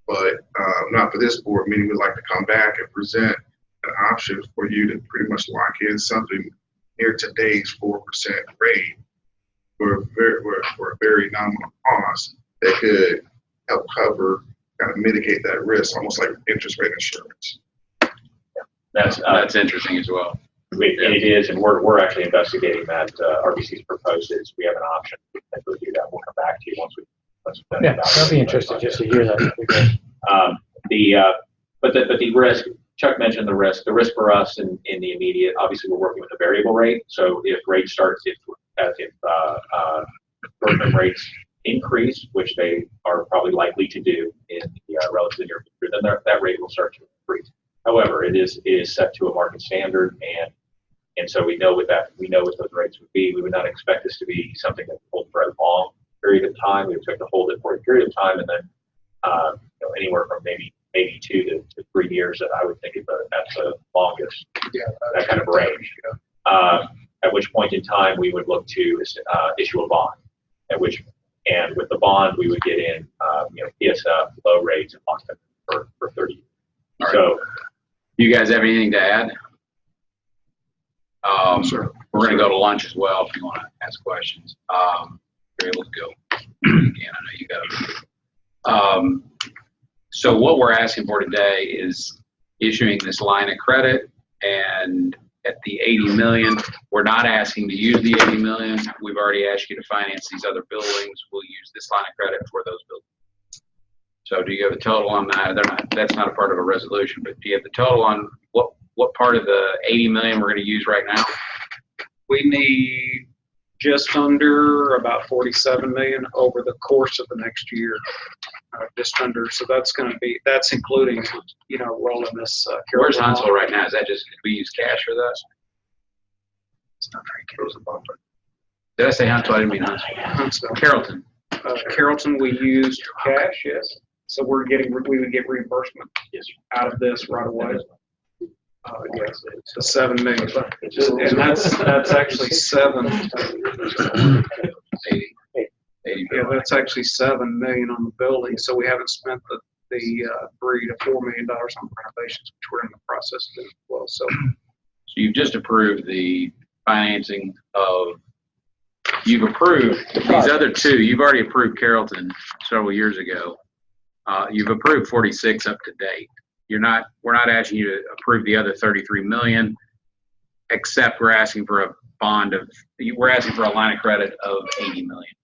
but not for this board meeting. We'd like to come back and present an option for you to pretty much lock in something near today's 4% rate for a very nominal cost that could help cover, kind of mitigate that risk, almost like interest rate insurance. That's interesting as well. It is, and we're actually investigating that. RBC's proposed is we have an option to do that. We'll come back to you once we've done Yeah, I'll be interested just to hear that. But the risk, Chuck mentioned the risk. The risk for us in the immediate, obviously we're working with a variable rate. So if rates short-term rates increase, which they are probably likely to do in the relatively near future, then that rate will start to increase. However, it is set to a market standard, and so we know what those rates would be. We would not expect this to be something that will hold for a long period of time. We expect to hold it for a period of time, and then anywhere from maybe 2 to 3 years. That I would think that's the longest. Yeah, that kind of range. At which point in time we would look to issue a bond. And with the bond we would get in PSF low rates and lock them for 30 years. All So. right. You guys have anything to add? Sure. We're going to go to lunch as well if you want to ask questions. You're able to go. Again, I know you got to. So what we're asking for today is issuing this line of credit, and at the 80 million, we're not asking to use the 80 million. We've already asked you to finance these other buildings. We'll use this line of credit for those buildings. So do you have a total on that? That's not a part of a resolution, but do you have the total on what part of the 80 million we're going to use right now? We need just under about 47 million over the course of the next year. Just under, so that's including, rolling this. Where's Huntsville right now? Is that just, did we use cash for that? It's not very good. Did I say Huntsville? I didn't mean Huntsville. Huntsville. Carrollton. Carrollton, we used cash, yes. So we would get reimbursement out of this right away. Yes, the 7 million, and that's actually 7. 80. Yeah, that's actually 7 million on the building. So we haven't spent the $3 to $4 million on renovations, which we're in the process of doing as well. So you've just approved the financing of. You've approved these other two. You've already approved Carrollton several years ago. You've approved 46 up to date. We're not asking you to approve the other 33 million, except we're asking for a line of credit of 80 million.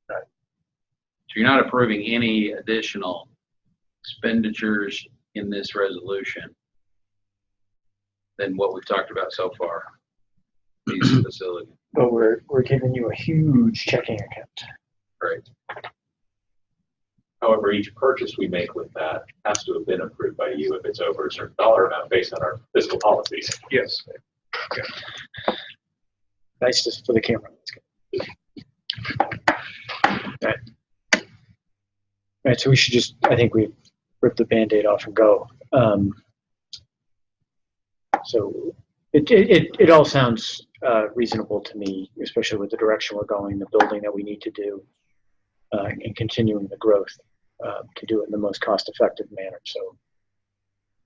So you're not approving any additional expenditures in this resolution than what we've talked about so far. These facilities. But we're giving you a huge checking account. Right. However, each purchase we make with that has to have been approved by you if it's over a certain dollar amount based on our fiscal policies. yes. Nice just for the camera. Right, so we should I think we rip the Band-Aid off and go. So it all sounds reasonable to me, especially with the direction we're going, the building that we need to do, and continuing the growth to do it in the most cost-effective manner. So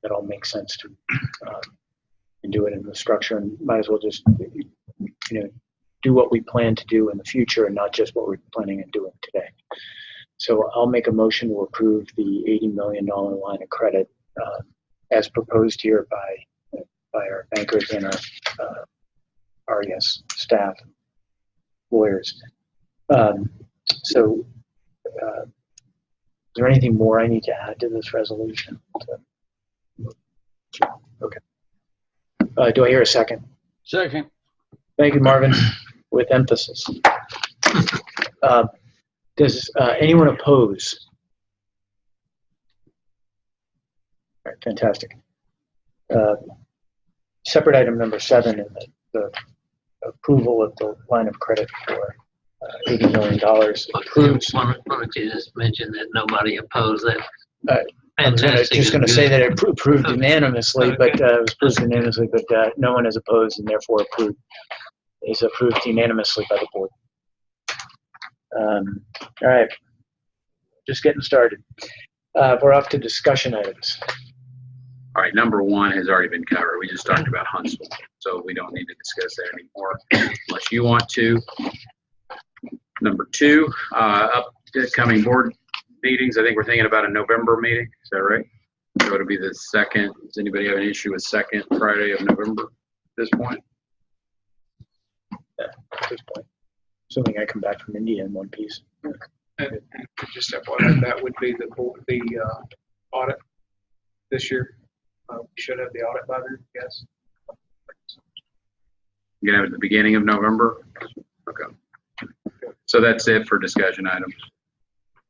that all makes sense to and do it in the structure, and might as well just do what we plan to do in the future and not just what we're planning on doing today. So I'll make a motion to approve the $80 million line of credit as proposed here by our bankers and our RES staff, lawyers. Is there anything more I need to add to this resolution? Okay. Do I hear a second? Second. Thank you, Marvin, with emphasis. Does anyone oppose? All right, fantastic. Separate item number 7 in the approval of the line of credit for $80 million. Approves. Why don't you just mention that nobody opposed that? I'm just going to say that it approved unanimously, but it was approved unanimously, but no one has opposed, and therefore is approved unanimously by the board. All right, just getting started. We're off to discussion items. All right, number 1 has already been covered. We just talked about Huntsville, so we don't need to discuss that anymore unless you want to. Number 2, upcoming board meetings. I think we're thinking about a November meeting. Is that right? So it'll be the 2nd. Does anybody have an issue with 2nd Friday of November at this point? Yeah, at this point. Assuming I come back from India in one piece. And just FYI, that would be the audit this year. We should have the audit by then, yes. You have it at the beginning of November? Okay. So that's it for discussion items.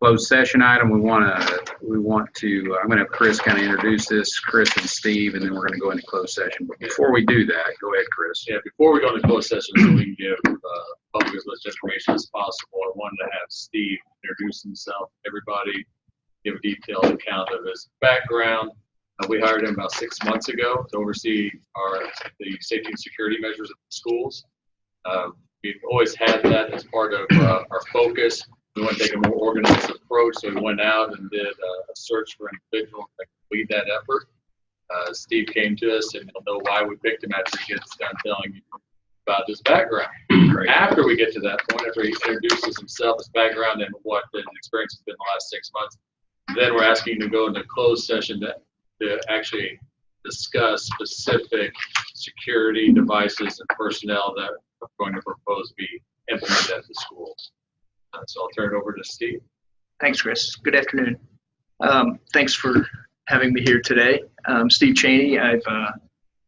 Closed session item, I'm going to have Chris kind of introduce this, Chris and Steve, and then we're going to go into closed session. But before we do that, go ahead, Chris. Yeah, before we go into closed session, so we can give public as much information as possible, I wanted to have Steve introduce himself, everybody, give a detailed account of his background. We hired him about 6 months ago to oversee the safety and security measures at the schools. We've always had that as part of our focus. We want to take a more organized approach, so we went out and did a search for an individual that could lead that effort. Steve came to us, and you'll know why we picked him after he gets done telling you about his background. Great. After we get to that point, after he introduces himself, his background, and what his experience has been the last 6 months, then we're asking him to go into closed session to to actually discuss specific security devices and personnel that are going to propose to be implemented at the schools. So I'll turn it over to Steve. Thanks, Chris. Good afternoon. Thanks for having me here today. Steve Cheney. I've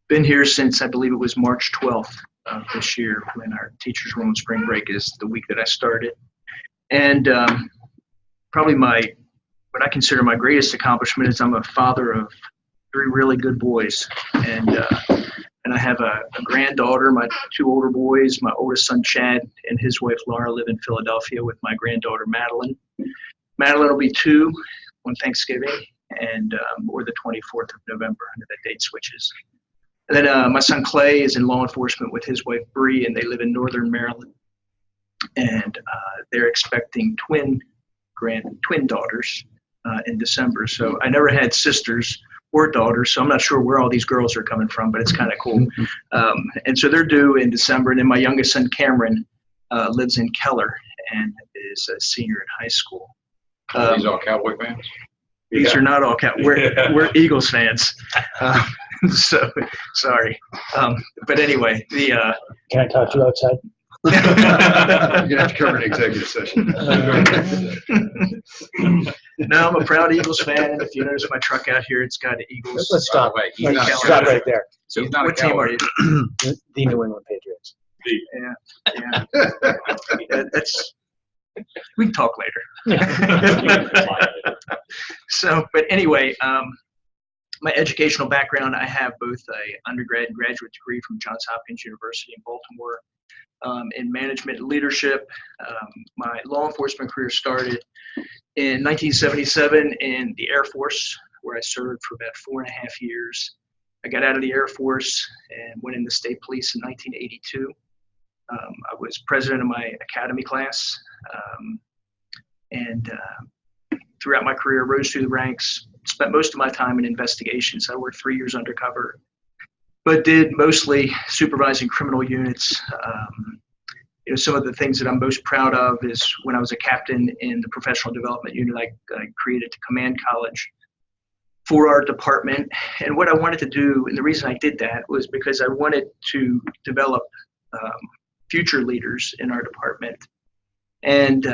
been here since I believe it was March 12th of this year, when our teachers were on spring break, is the week that I started. And probably what I consider my greatest accomplishment is I'm a father of 3 really good boys. And I have a granddaughter. My 2 older boys, my oldest son Chad and his wife Laura, live in Philadelphia with my granddaughter Madeline. Madeline will be 2 on Thanksgiving and or the 24th of November, and the date switches. And then my son Clay is in law enforcement with his wife Bree, and they live in Northern Maryland. And they're expecting twin daughters in December. So I never had sisters or daughters, so I'm not sure where all these girls are coming from, but it's kind of cool. And so they're due in December. And then my youngest son Cameron lives in Keller and is a senior in high school. These all Cowboy fans? These are not all we're Eagles fans. So sorry. But anyway, Can I talk to you outside? You're gonna have to cover an executive session. No, I'm a proud Eagles fan. If you notice my truck out here, it's got Eagles. Let's stop. By the way, Let's stop right there. So he's not What a team cowboy. are you? The New England Patriots. Yeah. That's. We can talk later. So, but anyway, my educational background, I have both a undergrad and graduate degree from Johns Hopkins University in Baltimore in management and leadership. My law enforcement career started in 1977 in the Air Force, where I served for about 4.5 years. I got out of the Air Force and went in the state police in 1982. I was president of my academy class, and throughout my career, rose through the ranks, spent most of my time in investigations. I worked 3 years undercover, but did mostly supervising criminal units. Some of the things that I'm most proud of is when I was a captain in the professional development unit, I created the command college for our department. And what I wanted to do, and the reason I did that, was because I wanted to develop future leaders in our department. And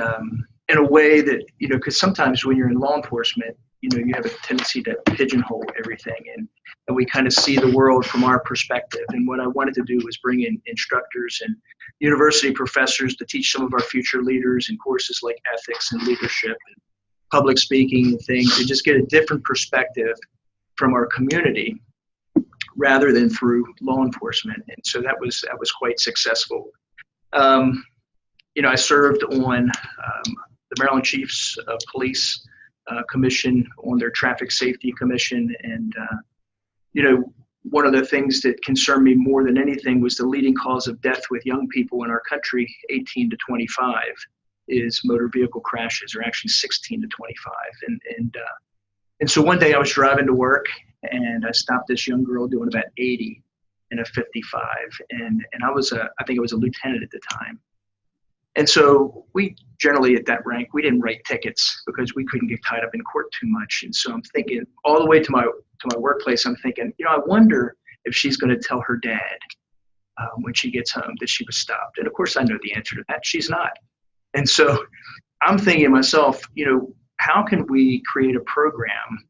in a way that, because sometimes when you're in law enforcement, you have a tendency to pigeonhole everything, and we kind of see the world from our perspective. And what I wanted to do was bring in instructors and university professors to teach some of our future leaders in courses like ethics and leadership and public speaking and things, and just get a different perspective from our community rather than through law enforcement. And so that was quite successful. I served on the Maryland Chiefs of Police Commission, on their Traffic Safety Commission. And, one of the things that concerned me more than anything was the leading cause of death with young people in our country, 18 to 25, is motor vehicle crashes, or actually 16 to 25. And so one day I was driving to work, and I stopped this young girl doing about 80 in a 55. And I think I was a lieutenant at the time. And so we generally at that rank, we didn't write tickets because we couldn't get tied up in court too much. And so I'm thinking all the way to my workplace, I'm thinking, I wonder if she's going to tell her dad when she gets home that she was stopped. And of course I know the answer to that. She's not. And so I'm thinking to myself, how can we create a program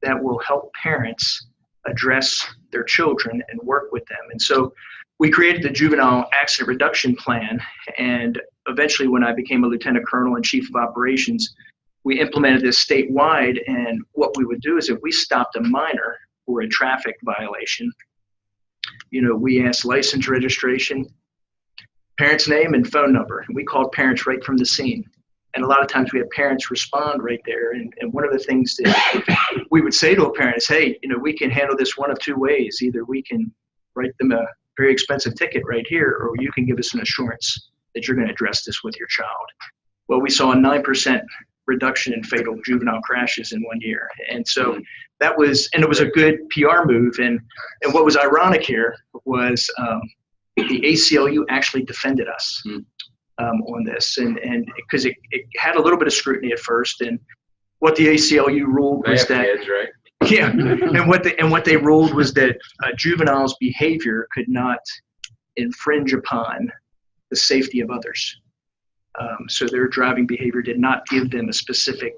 that will help parents address their children and work with them? And so we created the Juvenile Accident Reduction Plan, and eventually when I became a lieutenant colonel and chief of operations, we implemented this statewide. And what we would do is if we stopped a minor for a traffic violation, we asked license, registration, parent's name, and phone number. And we called parents right from the scene. And a lot of times we had parents respond right there. And one of the things that we would say to a parent is, hey, we can handle this one of 2 ways. Either we can write them a very expensive ticket right here, or you can give us an assurance that you're going to address this with your child. Well, we saw a 9% reduction in fatal juvenile crashes in 1 year. And so it was a good PR move. And what was ironic here was the ACLU actually defended us on this. And because it had a little bit of scrutiny at first. And what the ACLU ruled was that, kids, right? Yeah, and what they ruled was that juveniles' behavior could not infringe upon the safety of others. So their driving behavior did not give them a specific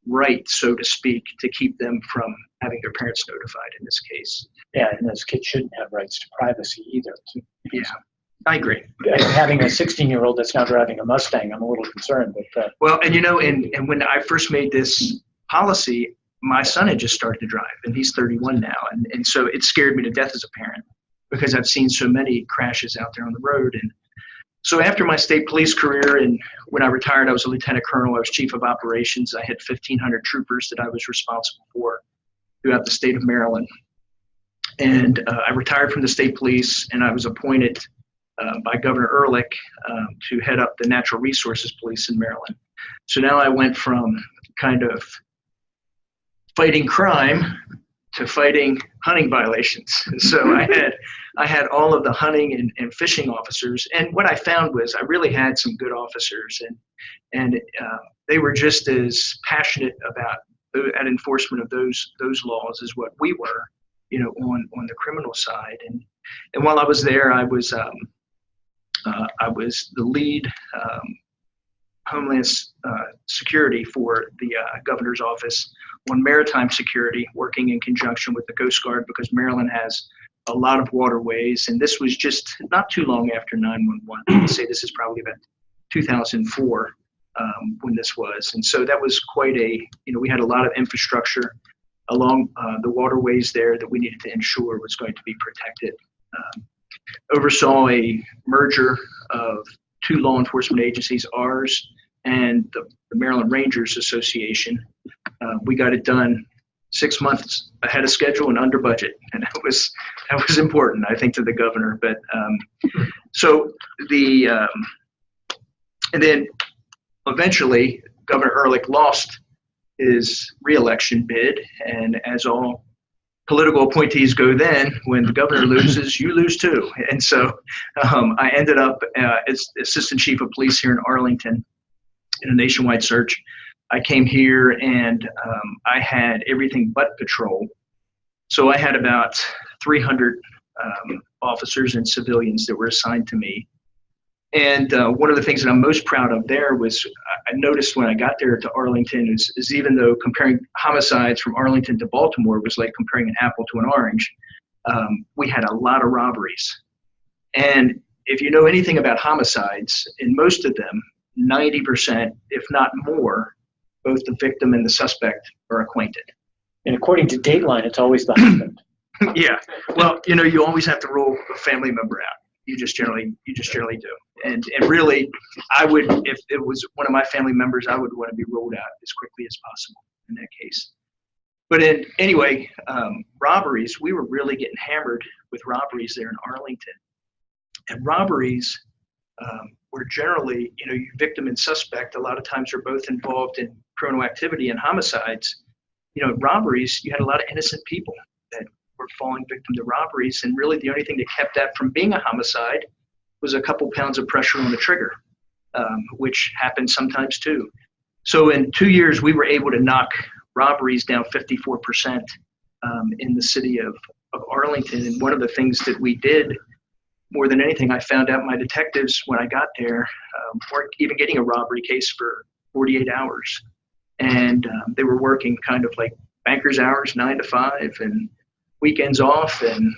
right, so to speak, to keep them from having their parents notified in this case. Yeah, and those kids shouldn't have rights to privacy either. Yeah, I agree. Having a 16-year-old that's now driving a Mustang, I'm a little concerned. But well, and and when I first made this policy, my son had just started to drive, and he's 31 now, and so it scared me to death as a parent because I've seen so many crashes out there on the road. And so after my state police career, and when I retired, I was a lieutenant colonel. I was chief of operations. I had 1,500 troopers that I was responsible for throughout the state of Maryland. And I retired from the state police, and I was appointed by Governor Ehrlich to head up the natural resources police in Maryland. So now I went from kind of fighting crime to fighting hunting violations. And so I had all of the hunting and fishing officers. And what I found was I really had some good officers, and they were just as passionate about that enforcement of those laws as what we were, on the criminal side. And while I was there, I was the lead Homeland Security for the governor's office on maritime security, working in conjunction with the Coast Guard, because Maryland has a lot of waterways. And this was just not too long after 9/11. I would say this is probably about 2004 when this was. And so that was quite we had a lot of infrastructure along the waterways there that we needed to ensure was going to be protected. Oversaw a merger of two law enforcement agencies, ours and the Maryland Rangers Association. We got it done 6 months ahead of schedule and under budget, and that was important, I think, to the governor. But and then eventually Governor Ehrlich lost his reelection bid, and as all political appointees go, then when the governor loses, you lose too. And so I ended up as assistant chief of police here in Arlington in a nationwide search. I came here and I had everything but patrol. So I had about 300 officers and civilians that were assigned to me. And one of the things that I'm most proud of there was I noticed when I got there to Arlington is even though comparing homicides from Arlington to Baltimore was like comparing an apple to an orange, we had a lot of robberies. And if you know anything about homicides, in most of them, 90%, if not more, both the victim and the suspect are acquainted. And according to Dateline, it's always the husband. Yeah. Well, you always have to rule a family member out. You just generally do. And really, I would, if it was one of my family members, I would want to be ruled out as quickly as possible in that case. But anyway, robberies, we were really getting hammered with robberies there in Arlington. And robberies were generally, victim and suspect, a lot of times are both involved in criminal activity and homicides. Robberies, you had a lot of innocent people that were falling victim to robberies, and really the only thing that kept that from being a homicide was a couple pounds of pressure on the trigger, which happens sometimes too. So in 2 years, we were able to knock robberies down 54% in the city of Arlington. And one of the things that we did more than anything, I found out my detectives when I got there weren't even getting a robbery case for 48 hours. And they were working kind of like banker's hours, 9 to 5, and weekends off. And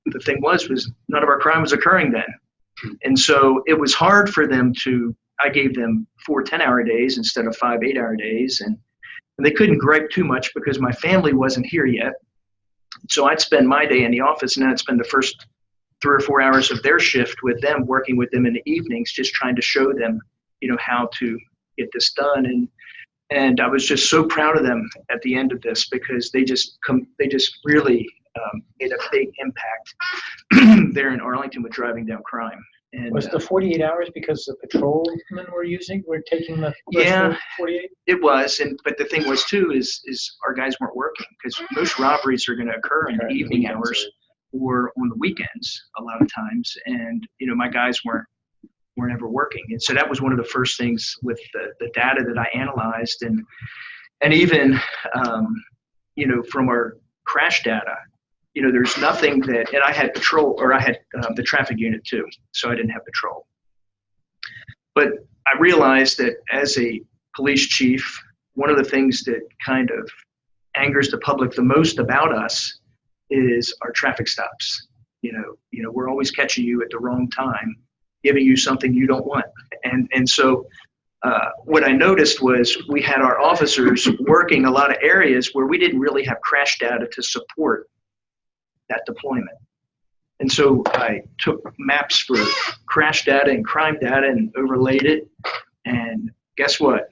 the thing was none of our crime was occurring then. And so it was hard for them I gave them 4 10-hour days instead of 5 8-hour days. And they couldn't gripe too much because my family wasn't here yet. So I'd spend my day in the office, and then I'd spend the first 3 or 4 hours of their shift with them, working with them in the evenings, just trying to show them, how to get this done. And I was just so proud of them at the end of this, because they just really made a big impact there in Arlington with driving down crime. And was the 48 hours because the patrolmen were taking the yeah, 48? It was. But the thing was too is our guys weren't working, because most robberies are going to occur in the evening hours or on the weekends a lot of times. And my guys weren't ever working. And so that was one of the first things with the data that I analyzed. And even from our crash data, there's nothing that, and I had patrol, or I had the traffic unit too, so I didn't have patrol. But I realized that as a police chief, one of the things that kind of angers the public the most about us is our traffic stops. We're always catching you at the wrong time, giving you something you don't want. And so what I noticed was we had our officers working a lot of areas where we didn't really have crash data to support that deployment. And so I took maps for crash data and crime data and overlaid it. And guess what?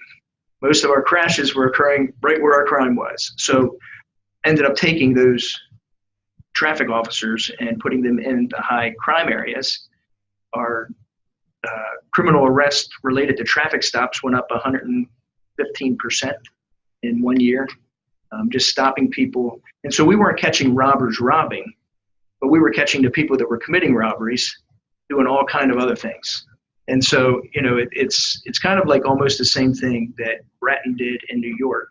Most of our crashes were occurring right where our crime was. So ended up taking those traffic officers and putting them in the high crime areas. Our criminal arrests related to traffic stops went up 115% in 1 year, just stopping people. And so we weren't catching robbers robbing, but we were catching the people that were committing robberies, doing all kind of other things. And so, it's kind of like almost the same thing that Bratton did in New York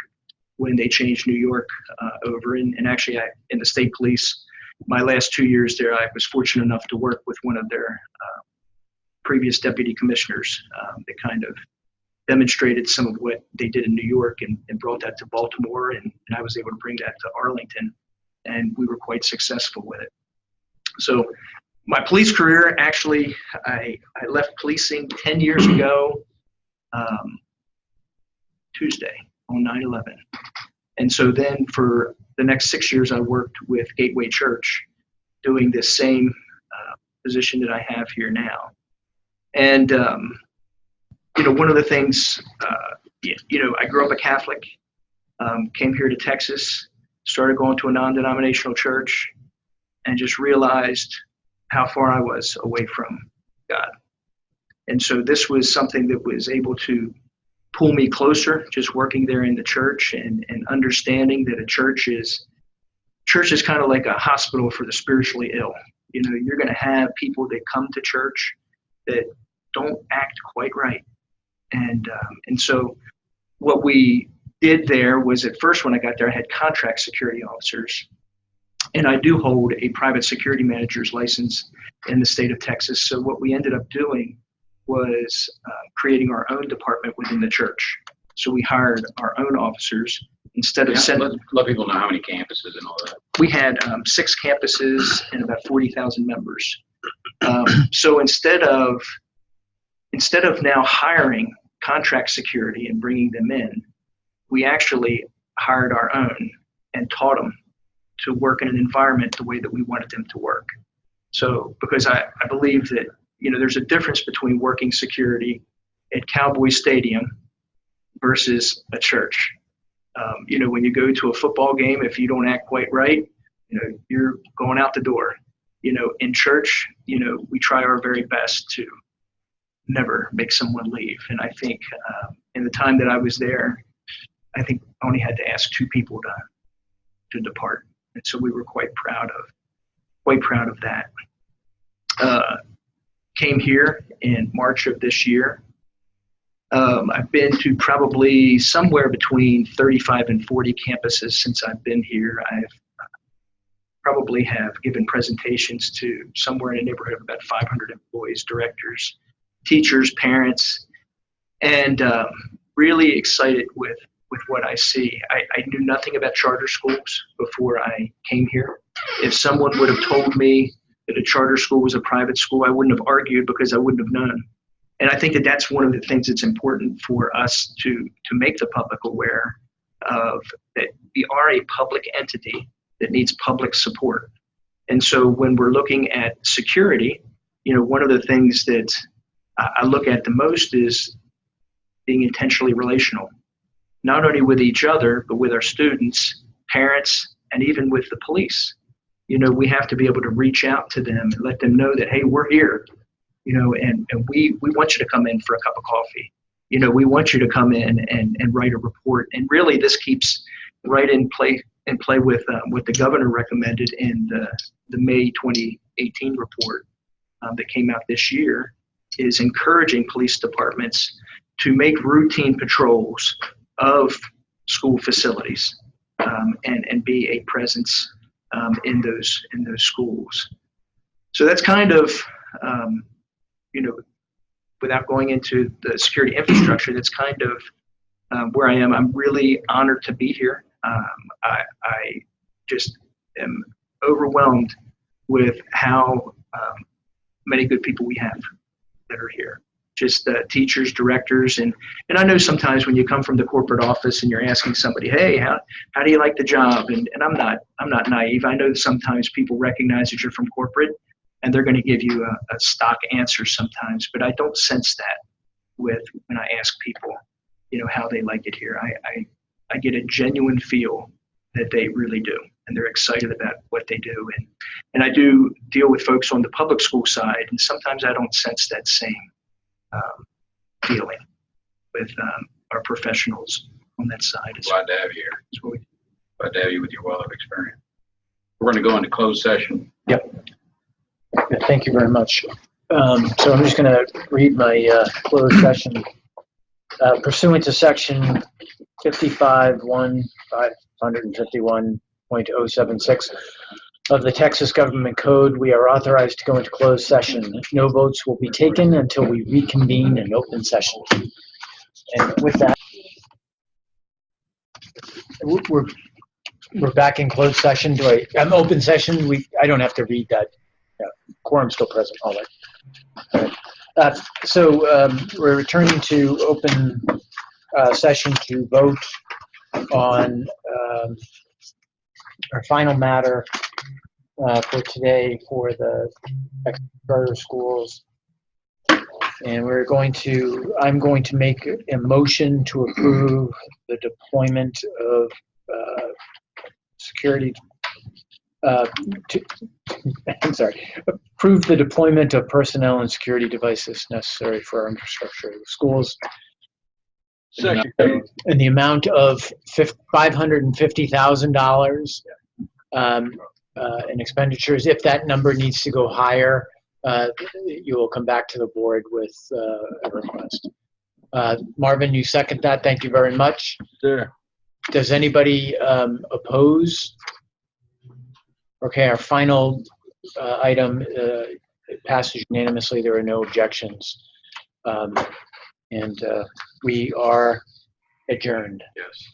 when they changed New York over. And actually, in the state police, my last 2 years there, I was fortunate enough to work with one of their previous deputy commissioners that kind of demonstrated some of what they did in New York and brought that to Baltimore. And I was able to bring that to Arlington, and we were quite successful with it. So my police career, actually, I left policing 10 years ago, Tuesday on 9/11. And so then for the next 6 years, I worked with Gateway Church doing this same position that I have here now. And, one of the things, I grew up a Catholic, came here to Texas, started going to a non-denominational church, and just realized how far I was away from God. And so this was something that was able to pull me closer, just working there in the church and understanding that a church is kind of like a hospital for the spiritually ill. You're going to have people that come to church that don't act quite right. And so what we did there was, at first when I got there, I had contract security officers. And I do hold a private security manager's license in the state of Texas. So what we ended up doing was creating our own department within the church. So we hired our own officers instead of sending. Let people know how many campuses and all that. We had 6 campuses and about 40,000 members. So instead of now hiring contract security and bringing them in, we actually hired our own and taught them to work in an environment the way that we wanted them to work. So because I believe that, there's a difference between working security at Cowboy Stadium versus a church. When you go to a football game, if you don't act quite right, you're going out the door. In church, we try our very best to never make someone leave. And I think in the time that I was there, I think I only had to ask 2 people to depart. And so we were quite proud of that. Came here in March of this year. I've been to probably somewhere between 35 and 40 campuses since I've been here. I've probably have given presentations to somewhere in the neighborhood of about 500 employees, directors, teachers, parents, and really excited with what I see. I knew nothing about charter schools before I came here. If someone would have told me that a charter school was a private school, I wouldn't have argued because I wouldn't have known. And I think that that's one of the things that's important for us to make the public aware of, that we are a public entity that needs public support. And so when we're looking at security, one of the things that I look at the most is being intentionally relational, not only with each other, but with our students, parents, and even with the police. We have to be able to reach out to them and let them know that, hey, we're here, and we want you to come in for a cup of coffee. We want you to come in and write a report. And really this keeps right in play with what the governor recommended in the May 2018 report that came out this year, is encouraging police departments to make routine patrols of school facilities. and be a presence in those schools. So that's kind of, without going into the security infrastructure, that's kind of where I am. I'm really honored to be here. I just am overwhelmed with how many good people we have that are here. Just teachers, directors, and I know sometimes when you come from the corporate office and you're asking somebody, hey, how do you like the job? And I'm not naive. I know that sometimes people recognize that you're from corporate and they're going to give you a stock answer sometimes, but I don't sense that when I ask people, how they like it here. I get a genuine feel that they really do, and they're excited about what they do. And I do deal with folks on the public school side, and sometimes I don't sense that same feeling with our professionals on that side. Glad to have you here. Glad to have you with your wealth of experience. We're going to go into closed session. Yep. Thank you very much. So I'm just going to read my closed session. Pursuant to section 551.076 of the Texas Government Code, we are authorized to go into closed session. No votes will be taken until we reconvene in open session. And with that, we're back in closed session. Open session? I don't have to read that. Quorum still present. All right. So we're returning to open session to vote on our final matter for today for the charter schools. And I'm going to make a motion to approve the deployment of approve the deployment of personnel and security devices necessary for our infrastructure of the schools. Second. In the amount of $550,000 in expenditures. If that number needs to go higher, you will come back to the board with a request. Marvin, you second that. Thank you very much. Sure. Does anybody oppose? Okay, our final item passes unanimously. There are no objections. And we are adjourned. Yes.